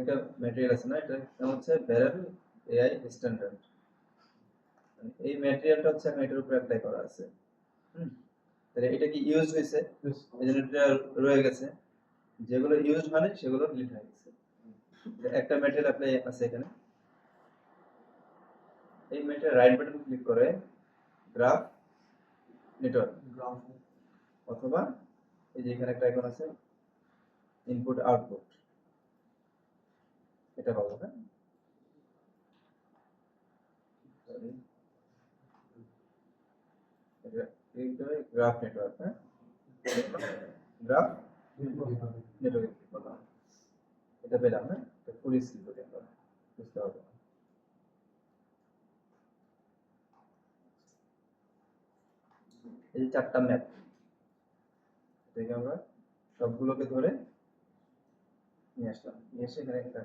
একটা ম্যাটেরিয়াল আছে না, এটা নাম হচ্ছে ব্যারেল এআই স্ট্যান্ডার্ড। এই ম্যাটেরিয়ালটা হচ্ছে আমি এটার উপরে অ্যাপ্লাই করা আছে, তাহলে এটা কি ইউজ হয়েছে, এজন্য এটা রয়ে গেছে, যেগুলো ইউজ মানে সেগুলো ডিলিট হয়ে গেছে। একটা ম্যাটেরিয়াল অ্যাপ্লাই আছে এখানে, এই ম্যাটেরিয়াল রাইট বাটন ক্লিক করে গ্রাফ নেটওয়ার্ক, graph. অথবা এই যে এখানে একটা আইকন আছে ইনপুট আউটপুট, এটা পাবো, হ্যাঁ সরি, এটা গ্রাফ নেটওয়ার্ক, হ্যাঁ গ্রাফ নেটওয়ার্ক বললাম, এটা পেলাম, হ্যাঁ এটা ফুল স্ক্রিন করে আমরা বুঝতে পারবো। এই যে চারটা ম্যাপ থেকে আমরা সবগুলোকে ধরে নিয়ে আসলাম, নিয়ে এসে এখানে একটা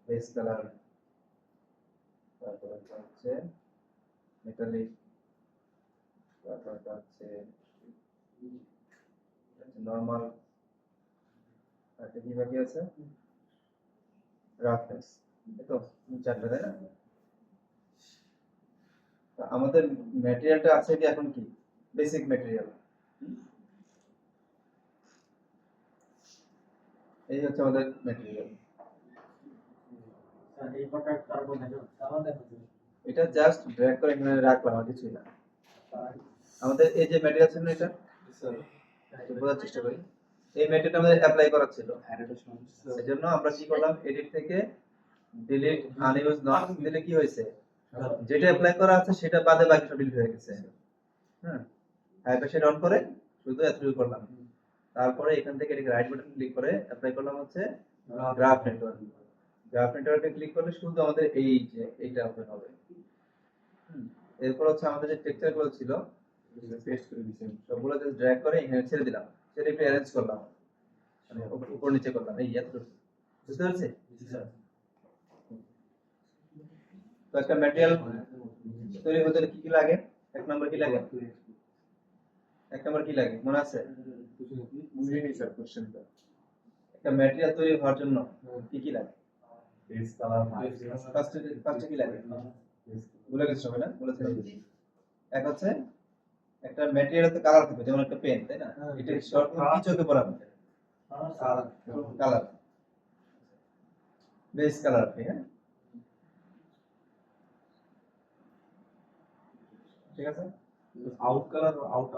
বেস কালার, তারপরে হচ্ছে মেটালিক, তারপরে হচ্ছে নরমাল, আর কি বাকি আছে, রাফনেস, এই তো চারটা, তাই না। তা আমাদের ম্যাটেরিয়ালটা আছে কি এখন, কি বেসিক ম্যাটেরিয়াল, এই হচ্ছে আমাদের ম্যাটেরিয়াল। এই কটা তারপর দেখো, তাহলে দেখো। এটা জাস্ট ড্র্যাগ করে এখানে রাখলাম, আর কিছুই না। আমাদের এই যে ম্যাটেরিয়াল ছিল এটা একটু বোঝার চেষ্টা করি। এই ম্যাটেরিয়ালটা আমাদের অ্যাপ্লাই করা ছিল, সেজন্য আমরা কি করলাম, এডিট থেকে ডিলিট আনইউজ নট দিলে কি হয়েছে, যেটা অ্যাপ্লাই করা আছে সেটা বাদে বাকি সব ডিলিট হয়ে গেছে। হ্যাঁ, হাইপারশেড অন করে শুধু এতটুকু করলাম, তারপরে এখান থেকে এটাকে রাইট বাটন ক্লিক করে অ্যাপ্লাই করলাম হচ্ছে গ্রাফ নেটওয়ার্ক। গ্রাফ নেটওয়ার্কে ক্লিক করলে শুধু আমাদের এই যে এইটা ওপেন হবে। এরপর হচ্ছে আমাদের যে টেক্সচার গুলো ছিল পেস্ট করে দিয়েছেন। সবগুলো জাস্ট ড্র্যাগ করে এখানে ছেড়ে দিলাম, সেটা একটু অ্যারেঞ্জ করলাম, মানে উপর নিচে করলাম, এই এতটুকু। বুঝতে পারছি? তো একটা ম্যাটেরিয়াল তৈরি হতে কি কি লাগে? এক নম্বর কি লাগে? এক নম্বর কি লাগে মনে আছে? বুঝিনি স্যার কোশ্চেনটা। একটা ম্যাটেরিয়াল তৈরি হওয়ার জন্য কি কি লাগে? বেস কালার ফার্স্টে কি লাগে? ভুলে গেছো সবাই না? বলেছিলাম। এক হচ্ছে একটা ম্যাটেরিয়ালে তো কালার থাকে, যেমন একটা পেন, তাই না? এটা শর্ট কি চোখে পড়াবে? কালার, বেস কালার, হ্যাঁ ঠিক আছে। আউট কালার আউট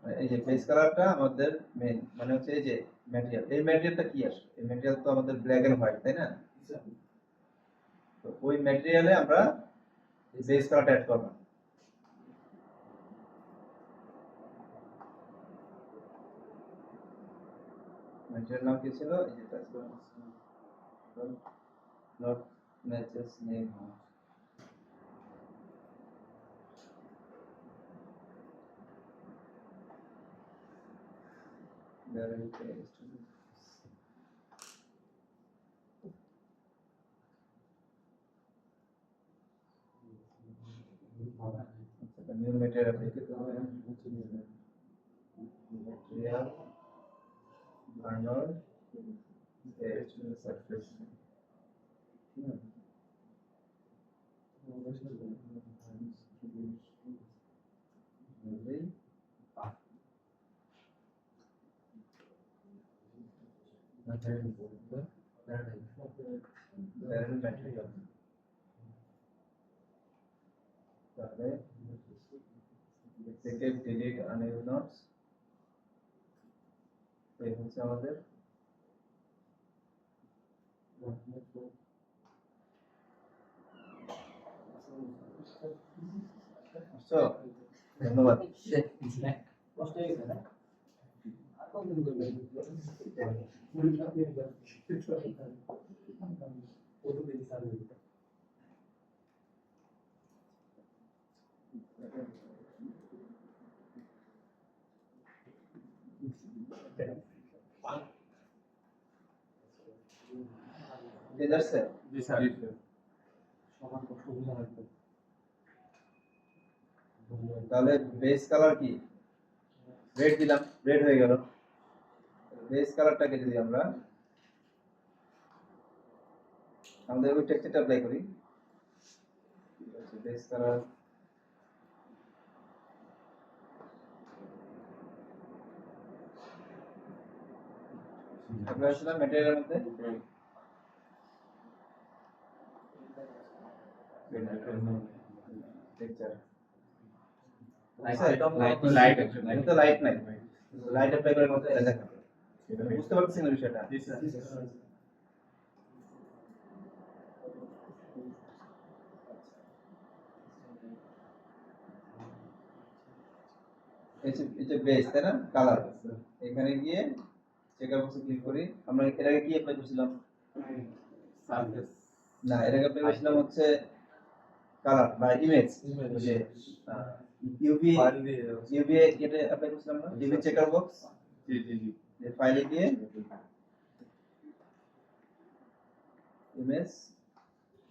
এই যে বেস কালারটা আমাদের মেইন, মানে হচ্ছে এই যে ম্যাটেরিয়াল, এই ম্যাটেরিয়ালটা কি আসে? এই ম্যাটেরিয়াল তো আমাদের ব্ল্যাক এন্ড হোয়াইট, তাই না? তো ওই ম্যাটেরিয়ালে আমরা বেস কালারটা অ্যাড করব। ম্যাটেরিয়াল নাম কি ছিল? এই যে not matches name. There is a new material material Arnold surface. Material. তাহলে থেকে ডিলিট আনইউজ নটস, এই হচ্ছে আমাদের আচ্ছা। ধন্যবাদ। ঠিক আছে, জি স্যার। তাহলে বেস কালার কি? রেড দিলাম, রেড হয়ে গেল। বেস কালারটাকে যদি আমরা আমাদের ওই টেক্সচারটা অ্যাপ্লাই করি, বেস কালার অ্যাপ্লাই করলাম ম্যাটেরিয়ালের মধ্যে, টেক্সচার লাইট নাই, লাইট অ্যাপ্লাই করার মধ্যে দেখা বুঝতে পারছেন না বিষয়টা? জি স্যার। এই যে বেস, তাই না? কালার, এখানে গিয়ে চেকার বক্সে ক্লিক করি। আমরা এর আগে কি অ্যাপ্লাই করছিলাম? সারফেস। না, এর আগে অ্যাপ্লাই করছিলাম হচ্ছে কালার বা ইমেজ, যে ইউভি এটা অ্যাপ্লাই করছিলাম না? ইউভি চেকার বক্স, জি জি জি। যে ফাইলে গিয়ে ইমেজ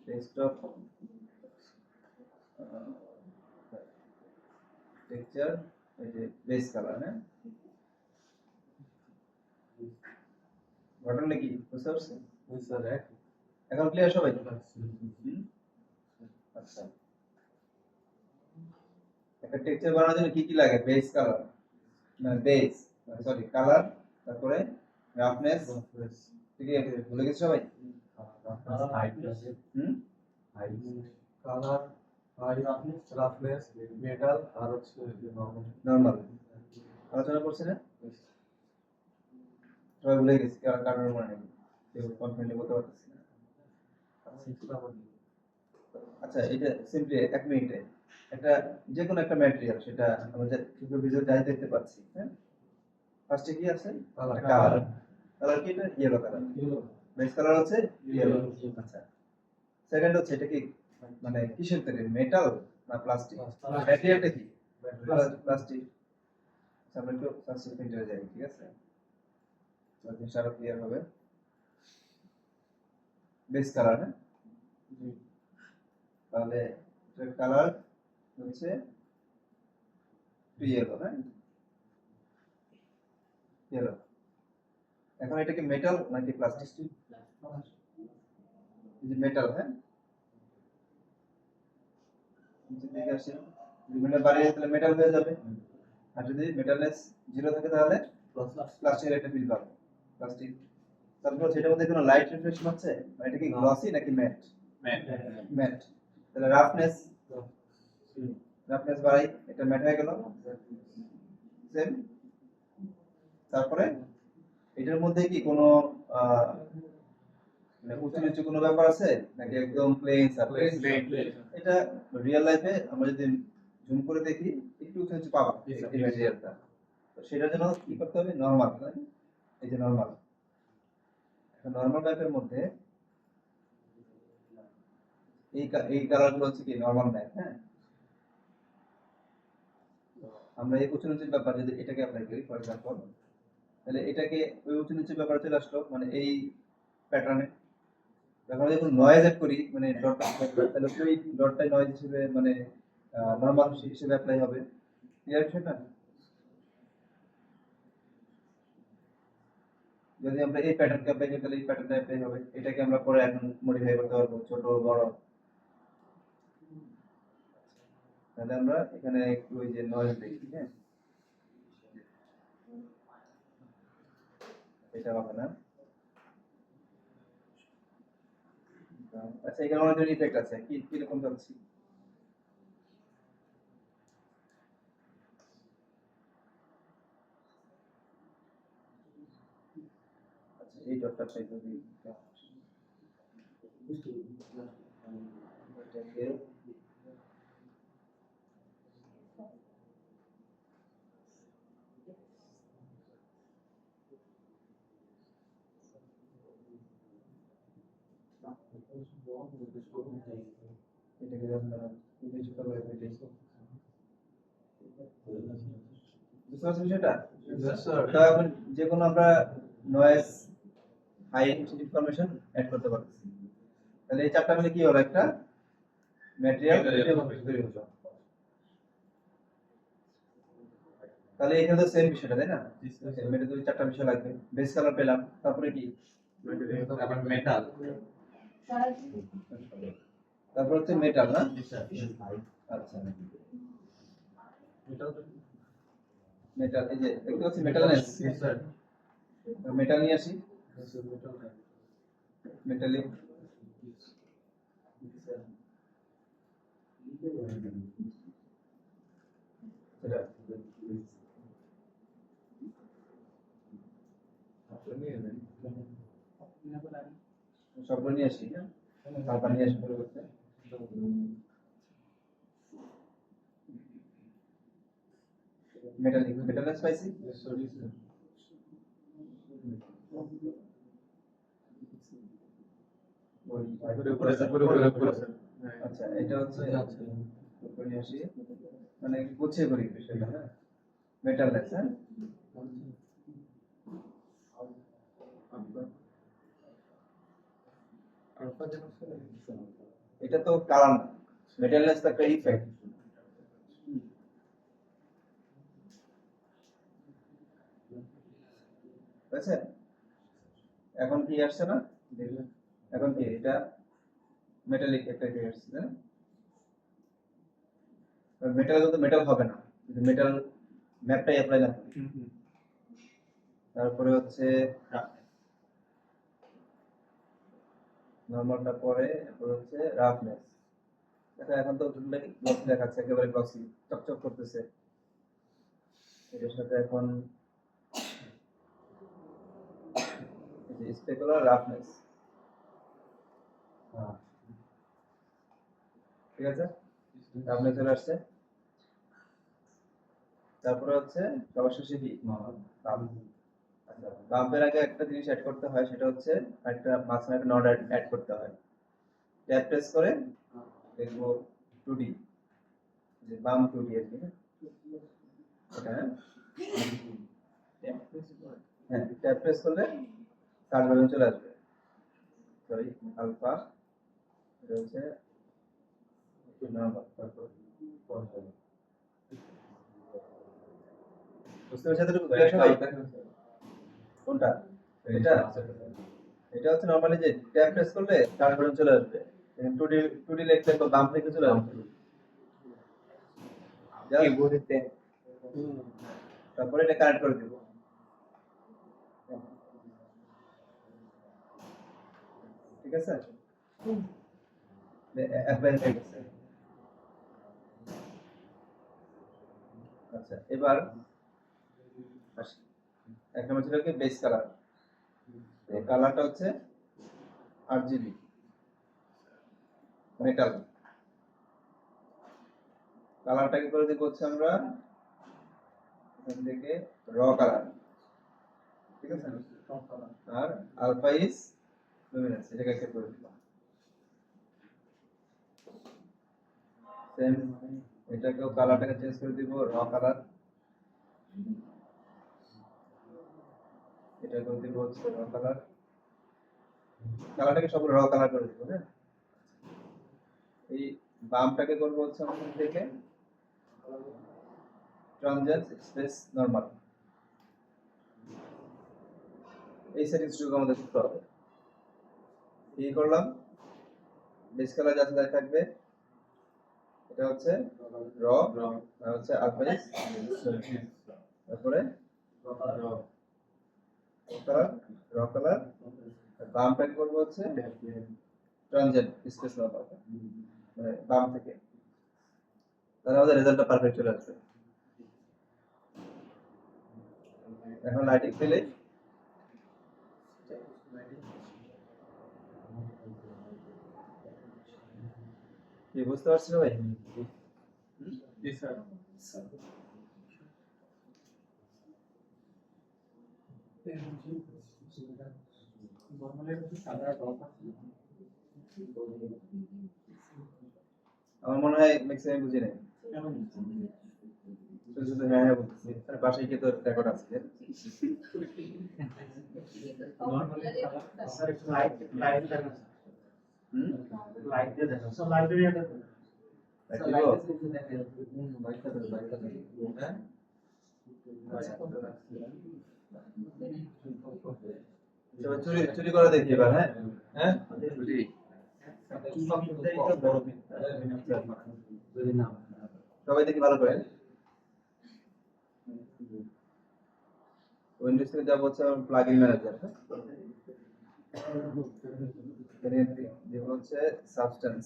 ডেস্কটপ টেক্সচার, এই যে বেস কালার, হ্যাঁ ঘটনা কি বুঝতে পারছেন? এখন ক্লিয়ার সবাই? আচ্ছা, একটা টেক্সচার বানানোর জন্য কি কি লাগে? বেস কালার, মানে বেস সরি কালার, তারপরে রাফনেস, ঠিক আছে? ভুলে গেছে সবাই? কালার রাফনেস মেটাল আর হচ্ছে নরমাল নরমাল আলোচনা করছি না সবাই ভুলে গেছি কারণ মনে নেই কেউ কনফিডেন্টলি বলতে পারতেছি না আচ্ছা এটা সিম্পলি 1 মিনিটে একটা যে কোনো একটা ম্যাটেরিয়াল সেটা আমরা ভিজুয়াল যাই দেখতে পাচ্ছি হ্যাঁ ফার্স্টে কি আছে কালার কালার কি এটা ইয়েলো কালার বেস কালার হচ্ছে ইয়েলো আচ্ছা সেকেন্ড হচ্ছে এটা কি মানে কিসের তৈরি মেটাল না প্লাস্টিক ম্যাটেরিয়ালটা কি প্লাস্টিক আমরা একটু সাবস্টেন্স প্রিন্টারে যাই ঠিক আছে তো জিনিসটা আরো ক্লিয়ার হবে বেস কালার হ্যাঁ তাহলে এটার কালার হচ্ছে ইয়েলো হ্যাঁ ইয়েলো এখন এটা কি মেটাল নাকি প্লাস্টিক এই যে মেটাল হ্যাঁ নিচে দিকে আসে বিভিন্ন বাড়িয়ে তাহলে মেটাল হয়ে যাবে আর যদি মেটালনেস 0 থাকে তাহলে প্লাস্টিকের একটা ফিল পাবে প্লাস্টিক তারপর সেটার মধ্যে কোনো লাইট রিফ্লেকশন আছে মানে এটা কি গ্লসি নাকি ম্যাট ম্যাট তাহলে রাফনেস বাড়াই এটা ম্যাট হয়ে গেল সেম তারপরে এটার মধ্যে কি কোনো মানে উঁচু নিচু কোনো ব্যাপার আছে নাকি একদম প্লেন সারফেস এটা রিয়েল লাইফে আমরা যদি জুম করে দেখি একটু উঁচু নিচু পাবো এই ম্যাটেরিয়ালটা তো সেটার জন্য কি করতে হবে নরমাল এই যে নরমাল নরমাল ম্যাপের মধ্যে এই কালারগুলো হচ্ছে কি নরমাল ম্যাপ হ্যাঁ আমরা এই উঁচু নিচুর ব্যাপার যদি এটাকে অ্যাপ্লাই করি ফর এক্সাম্পল তাহলে এটাকে ওই উঁচু নিচুর ব্যাপার চলে আসলো মানে এই প্যাটার্নে যখন আমরা যখন নয়েজ এড করি মানে ডট তাহলে ওই ডটটাই নয়েজ হিসেবে মানে নরমাল হিসেবে অ্যাপ্লাই হবে ক্লিয়ার সেটা যদি আমরা এই প্যাটার্নকে অ্যাপ্লাই করি তাহলে এই প্যাটার্নটা অ্যাপ্লাই হবে এটাকে আমরা পরে এখন মডিফাই করতে পারবো ছোট বড় তাহলে আমরা এখানে একটু ওই যে নয়েজ দেখি হ্যাঁ এটা হবে না আচ্ছা এখানে অনেক ইফেক্ট আছে কি কি রকম যাচ্ছে আচ্ছা এই ডটটা চাই যদি এটাকে এটাকে আপনারা কিছু করবে বুঝতে পারছেন বিষয়টা তো এখন যে কোনো আমরা নয়েজ হাই ইনফরমেশন অ্যাড করতে পারতেছি তাহলে এই চারটা মিলে কি হলো একটা ম্যাটেরিয়াল তৈরি হলো তাহলে এখানে তো সেম বিষয়টা তাই না মেটাল তৈরি চারটা বিষয় লাগবে বেস কালার পেলাম তারপরে কি তারপর মেটাল তারপর হচ্ছে মেটাল না আচ্ছা মেটাল এই যে দেখতে পাচ্ছি মেটালনেস মেটাল নিয়ে আসি মেটালিক সেটা সবগুলো নিয়ে আসি তারপর নিয়ে আসি পরিবর্তে মেটালিক মেটালনেস পাইছি আচ্ছা এটা হচ্ছে উপরে নিয়ে আসি মানে গুছিয়ে করি বিষয়টা হ্যাঁ মেটালনেস হ্যাঁ এটা তো কালার না মেটালনেস তো একটা ইফেক্ট বুঝছে এখন কি আসছে না এখন কি এটা মেটালিক একটা ইফেক্ট আসছে না মেটাল তো মেটাল হবে না যদি মেটাল ম্যাপটাই অ্যাপ্লাই না করি তারপরে হচ্ছে নরমালটা পরে এরপর হচ্ছে রাফনেস দেখো এখন তো গ্লসি দেখাচ্ছে, একেবারে গ্লসি চকচক করতেছে। এটার সাথে এখন স্পেকুলার রাফনেস, ঠিক আছে, রাফনেস চলে আসছে। তারপরে হচ্ছে সবার শেষে কি বাম্প। আচ্ছা, বাম্পের আগে একটা জিনিস অ্যাড করতে হয়, সেটা হচ্ছে একটা মাঝখানে একটা নড অ্যাড করতে হয়। ট্যাপ প্রেস করে দেখবো 2D, যে বাম 2D আর কি, হ্যাঁ হ্যাঁ, ট্যাপ প্রেস করলে সার্চ বাটন চলে আসবে। সরি, আলফা, এটা হচ্ছে বুঝতে পারছি এতটুকু ক্লিয়ার সবাই? কোনটা? এটা এটা হচ্ছে নরমালি যে ট্যাপ প্রেস করলে সার্চ বাটন চলে আসবে, 2D লিখলে তো বাম লিখে চলে আসবে। তারপরে এটা কানেক্ট করে দিব, ঠিক আছে, অ্যাপ্লাই হয়ে গেছে। আচ্ছা, এবার আসি, এক নম্বর ছিল কি বেস কালার। এই কালারটা হচ্ছে RGB মেটাল। কালারটাকে করে দিব হচ্ছে আমরা এখান থেকে র কালার, ঠিক আছে, আর আলফা ইজ লুমিনেন্স, এটাকে একটা করে দিলাম। সেম এটাকেও কালারটাকে চেঞ্জ করে দিব র কালার, এটা করে দিব হচ্ছে র কালার, কালারটাকে সব র কালার করে দিব। হ্যাঁ, এই বামটাকে করব হচ্ছে আমরা এখান থেকে ট্রানজিয়েন্ট স্পেস নরমাল, এই সেটিংসটুকু আমাদের করতে হবে। এই করলাম, বেস কালার যা আছে তাই থাকবে, এটা হচ্ছে র, আর হচ্ছে আলফা ইজ, তারপরে কালার র কালার, বামটাকে করব হচ্ছে ট্রানজিয়েন্ট স্পেস নরমাল, মানে বাম থেকে, তাহলে আমাদের রেজাল্টটা পারফেক্ট চলে আসবে। এখন লাইটিং পেলে কি বুঝতে পারছি না ভাই? জি স্যার। আমার মনে হয় ম্যাক্সিমাম বুঝি নাই, শুধু শুধু হ্যাঁ হ্যাঁ বলতেছি, আর বাসায় গিয়ে তো রেকর্ড আছে। হুম, লাইট দিয়ে দেখো। হ্যাঁ, সবাই চুরি চুরি করে দেখি এবার। হ্যাঁ হ্যাঁ, সবাই দেখি ভালো করে। উইন্ডোজ থেকে যাব হচ্ছে প্লাগইন ম্যানেজার, এখানে দেব হচ্ছে সাবস্টেন্স,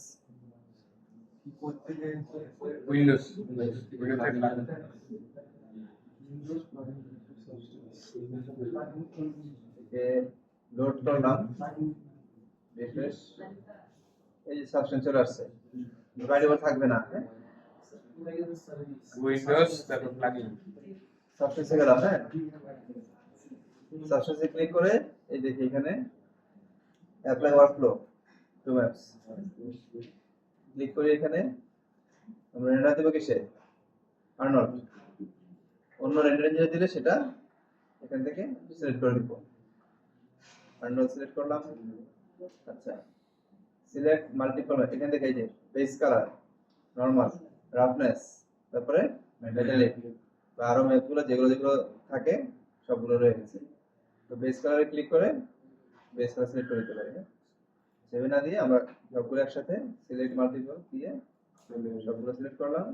উইন্ডোজ এ লোড করলাম, রিফ্রেশ, এই যে সাবস্টেন্স চলে আসছে, বাইরে থাকবে না। হ্যাঁ, উইন্ডোজ তারপর প্লাগইন সাবস্টেন্সে গেলাম। হ্যাঁ, সাবস্টেন্সে ক্লিক করে এই দেখি এখানে apply workflow to maps click করে এখানে আমরা রেন্ডার দেব কিসে, আর্নল্ড। অন্য রেন্ডার ইঞ্জিনে দিলে সেটা এখান থেকে সিলেক্ট করে দিব, আর্নল্ড সিলেক্ট করলাম। আচ্ছা, সিলেক্ট মাল্টিপল, এখান থেকে এই যে বেস কালার, নরমাল, রাফনেস, তারপরে মেটালিক, বা আরো ম্যাপগুলো যেগুলো যেগুলো থাকে সবগুলো রয়ে গেছে। তো বেস কালারে ক্লিক করে বেস কালার সিলেক্ট করে দিতে পারি। সেভে না দিয়ে আমরা সবগুলো একসাথে সিলেক্ট মাল্টিপল দিয়ে সবগুলো সিলেক্ট করলাম,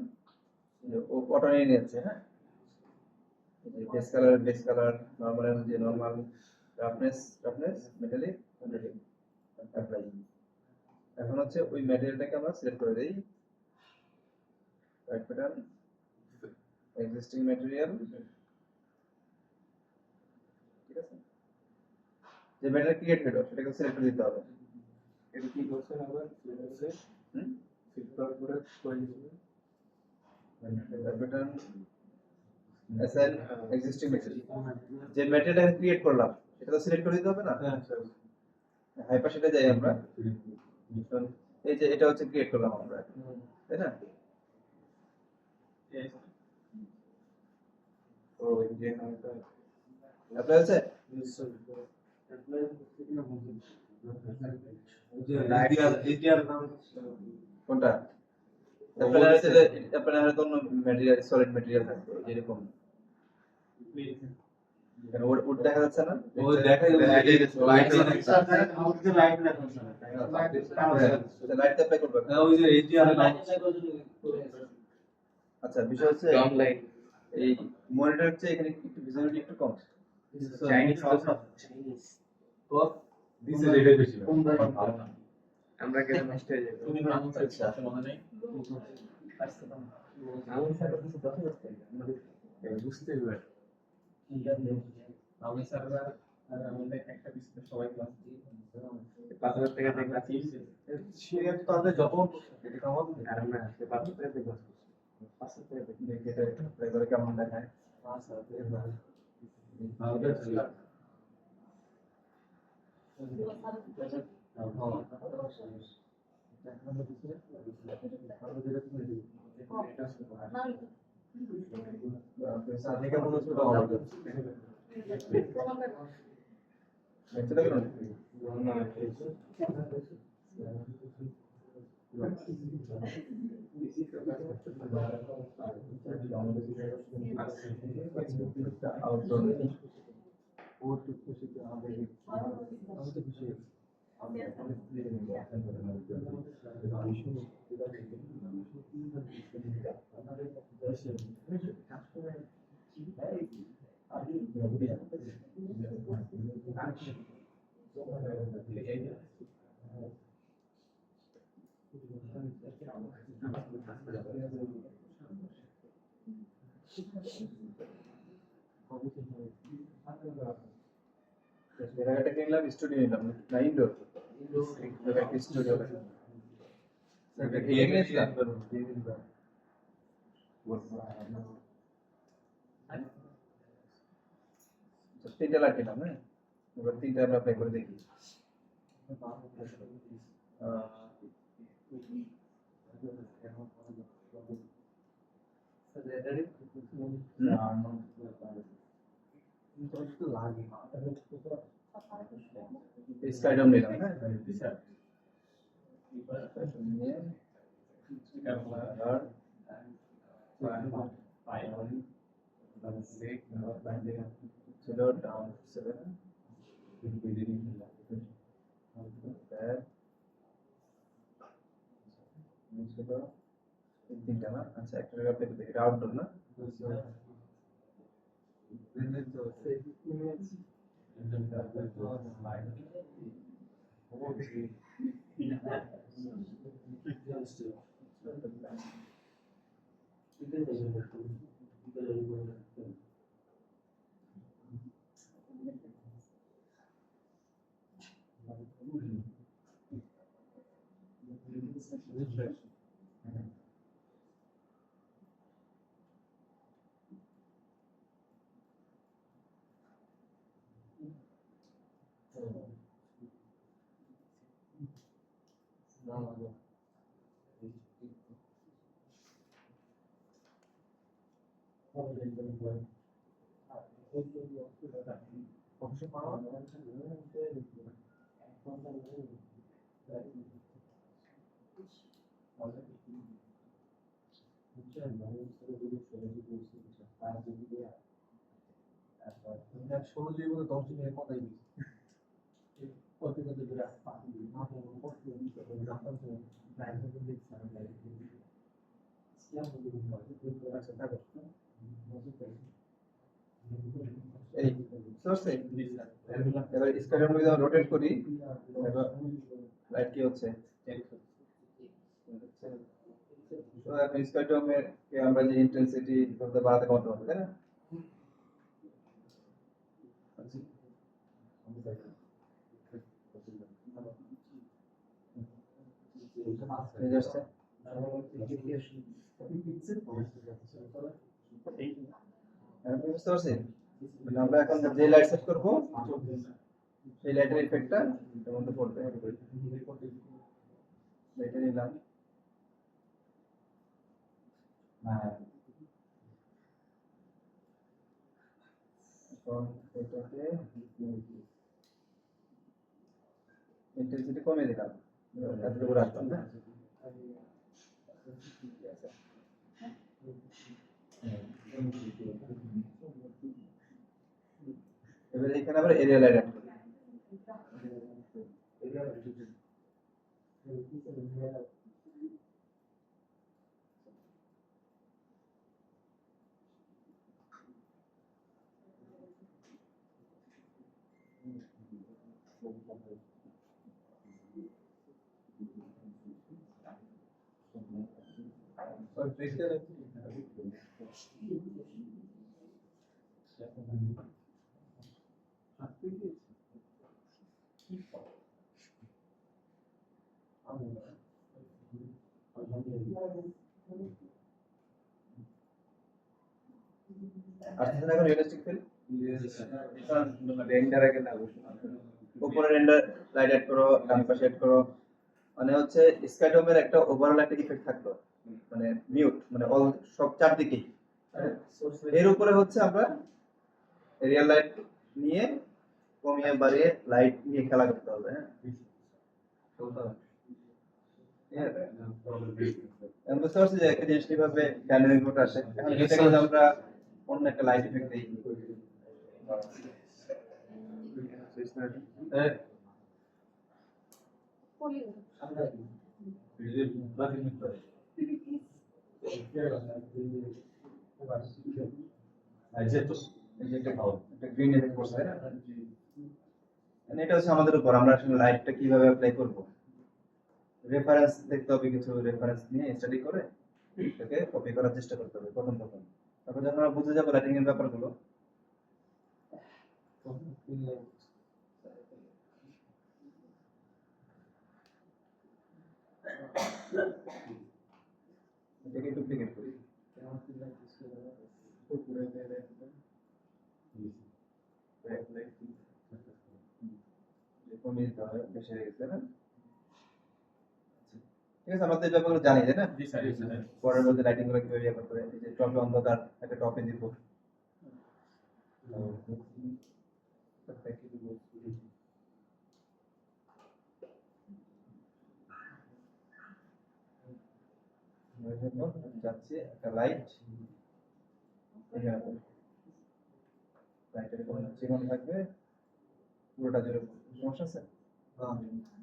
ও অটো নিয়ে নিচ্ছে। হ্যাঁ, বেস কালার নরমাল, যে নরমাল, রাফনেস মেটালিক অ্যাপ্লাই। এখন হচ্ছে ওই ম্যাটেরিয়ালটাকে আমরা সিলেক্ট করে দেই, রাইট প্যাটার্ন এক্সিস্টিং ম্যাটেরিয়াল, ঠিক আছে। যে ম্যাটেরিয়াল ক্রিয়েট হলো সেটাকে সিলেক্ট করে দিতে হবে। এটা কি করছেন আবার সিলেবাসে হুম ফিল্টার করে করে দিবেন right pattern assign existing material, যে ম্যাটেরিয়াল ক্রিয়েট করলাম সেটা তো সিলেক্ট করে দিতে হবে না। হ্যাঁ স্যার হাইপার সেটা যাই আমরা, এই যে এটা হচ্ছে ক্রিয়েট করলাম আমরা, তাই না? ও যে নামটা অ্যাপ্লাই হচ্ছে এটিআর নাম কোনটা? অ্যাপ্লাই হচ্ছে অ্যাপ্লাই হলে তো অন্য ম্যাটেরিয়াল সলিড ম্যাটেরিয়াল থাকবে যেরকম, কেন ওর দেখা যাচ্ছে না? ও দেখা লাইট অ্যাপ্লাই করবে। ওই যে এটিআর নাম আচ্ছা বিষয় হচ্ছে ডম লাইট এই মনিটর হচ্ছে এখানে একটু ভিজিবিলিটি একটু কম। চাইনিজ তো দিস ইজ এটা বেশি আমরা কেন নষ্ট হয়ে যাবে। আচ্ছা আমি স্যার কিছু দশ হচ্ছে বুঝতে হবে আমি স্যার আর আমাদের একটা বিষয় সবাই ক্লাস দিয়ে 5,000 টাকা দিয়ে ক্লাস সে তাদের যখন এটা কামাল আর আমরা 5,000 টাকা দিয়ে ক্লাস 5,000 টাকা দিয়ে দেখি এটা অ্যাপ্লাই করে কেমন দেখায়। সাদিকে মনে হচ্ছে দেখতে লাগলো না আউটডোর ওর তো খুশিতে আমাদের আমি তো খুশি এর আগে একটা নিলাম স্টুডিও নিলাম না ইনডোর একটা স্টুডিও তিনটা লাইট নিলাম। হ্যাঁ এবার তিনটা আমরা অ্যাপ্লাই করে দেখি। স্কাইডম নিলাম। হ্যাঁ ছিল ডাউন 7 ছিল তিনটা না। আচ্ছা একটা অ্যাপ্লাই করে দেখি। এটা আউটডোর না? ষোলো জীবনে 10 দিনের কথাই এই সরছে এবার স্কাইডম যদি রোটেট করি এবার লাইট কি হচ্ছে তো এখন স্পেকট্রামের কে আমরা যে ইন্টেন্সিটি করতে বাড়াতে কমাতে পারবো, তাই না? বুঝে আসছে? এখন কি বুঝতে পারছি? মানে আমরা এখন যে লাইট সেট করবো সেই লাইটের ইফেক্টটা এর মধ্যে পড়বে। লাইটে নিলাম, এখন এটাকে ইন্টেন্সিটি কমিয়ে দিলাম, এতটুকু রাখলাম না? এবার এখানে আবার এরিয়া লাইট অ্যাড করি। আসছে না এখন রিয়েলিস্টিক ফিল? রেন্ডার আগে না উপরে রেন্ডার লাইট অ্যাড করো, ডান পাশে অ্যাড করো, মানে হচ্ছে স্কাইডোমের একটা ওভারঅল একটা ইফেক্ট থাকলো, মানে মিউট, মানে অল সব চারদিকেই। এর উপরে হচ্ছে আমরা রিয়েল লাইট নিয়ে কমিয়ে বাড়িয়ে লাইট নিয়ে খেলা করতে হবে। হ্যাঁ, আমি বুঝতে পারছি যে একটা জিনিস কিভাবে ডাইনামিক মোড আসে। এখন এটাকে যদি আমরা অন্য একটা লাইট ইফেক্ট দিই, এই যে একটা গ্রিন ইফেক্ট করছে, তাই না? মানে এটা হচ্ছে আমাদের উপর, আমরা আসলে লাইটটা কিভাবে অ্যাপ্লাই করব। রেফারেন্স দেখতে হবে, কিছু রেফারেন্স নিয়ে স্টাডি করে এটাকে কপি করার চেষ্টা করতে হবে প্রথম। তারপর যখন আমরা বুঝে যাবো লাইটিং এর ব্যাপারগুলো, এটাকে ডুপ্লিকেট করি। কমিয়ে দিতে হবে, বেশি হয়ে গেছে না? ঠিক আছে, আমরা তো এই ব্যাপারগুলো জানি, তাই না? পরের মধ্যে লাইটিং গুলো কিভাবে ইয়ে করতে হবে। এই যে টপে অন্ধকার, একটা টপে দিব। যাচ্ছে একটা লাইট এখানে, লাইটের কোনো চিকন থাকবে পুরোটা জুড়ে। সমস্যা আছে?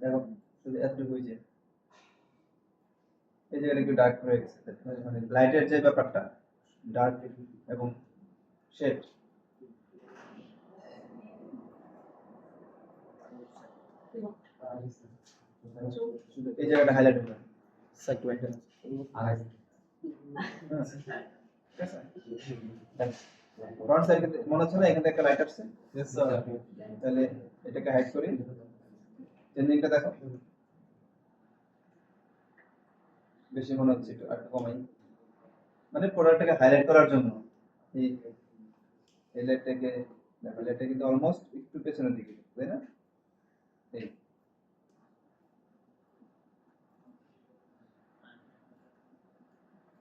দেখো শুধু এতটুকু, যে এই জায়গাটা একটু ডার্ক হয়ে গেছে, মানে লাইটের যে ব্যাপারটা ডার্ক এবং শেড, শুধু এই জায়গাটা হাইলাইট হবে। ফ্রন্ট সাইড মনে হচ্ছে না এখানে একটা লাইট আসছে? তাহলে এটাকে হাইড করি, চেঞ্জিংটা দেখো বেশি মনে হচ্ছে, একটু একটু কমাই। মানে প্রোডাক্টটাকে হাইলাইট করার জন্য এই এই লাইটটাকে দেখো, লাইটটা কিন্তু অলমোস্ট একটু পেছনের দিকে, তাই না? এই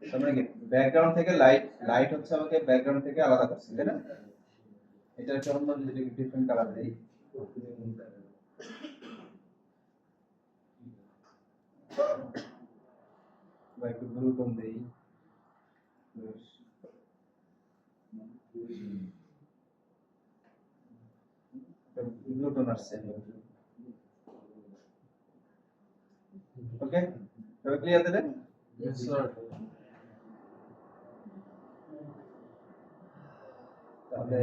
তার মানে কি ব্যাকগ্রাউন্ড থেকে লাইট হচ্ছে আমাকে ব্যাকগ্রাউন্ড থেকে আলাদা করছে, তাই না? এটা হচ্ছে অন্য যদি ডিফারেন্ট কালার দেই, বা একটু ব্লু টোন দেই, ব্লু টোন আসছে। ওকে, সবাই ক্লিয়ার দিলে? তাহলে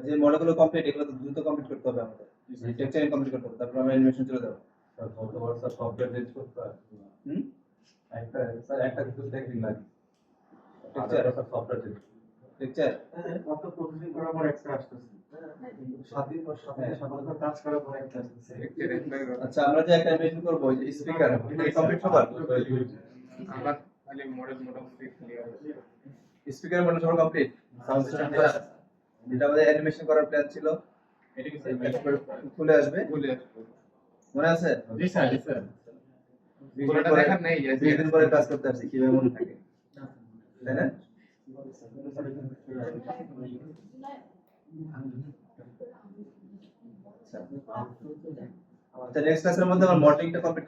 যে মডেলগুলো কমপ্লিট, এগুলো তো দ্রুত কমপ্লিট করতে হবে আমাদের, টেক্সচারিং কমপ্লিট করতে হবে, তারপর আমরা অ্যানিমেশন চলে যাবো। স্যার কতবার স্যার সফটওয়্যার চেঞ্জ করতে হয় হুম একটা স্যার একটা কিছু দেখি লাগে Picture? Sir software change picture কত প্রসেসিং করার পর একটা আসতেছে 7 দিন পর 7 দিন 7 দিন কাজ করার পর একটা আসতেছে আচ্ছা আমরা যে একটা অ্যানিমেশন করবো ওই যে স্পিকার এটা কমপ্লিট সবার আমার খালি মডেল মোটামুটি ক্লিয়ার স্পিকার মডেল সবার কমপ্লিট সাউন্ড সিস্টেম যেটা আমাদের অ্যানিমেশন করার প্ল্যান ছিল এটা কি খুলে আসবে বলে আসবো মনে আছে জি স্যার পুরোটা পরে- দেখার নেই 20 দিন পরে কাজ করতে আসছি কিভাবে মনে থাকে তাই না আচ্ছা নেক্সট ক্লাসের মধ্যে আমার মডেলিংটা কমপ্লিট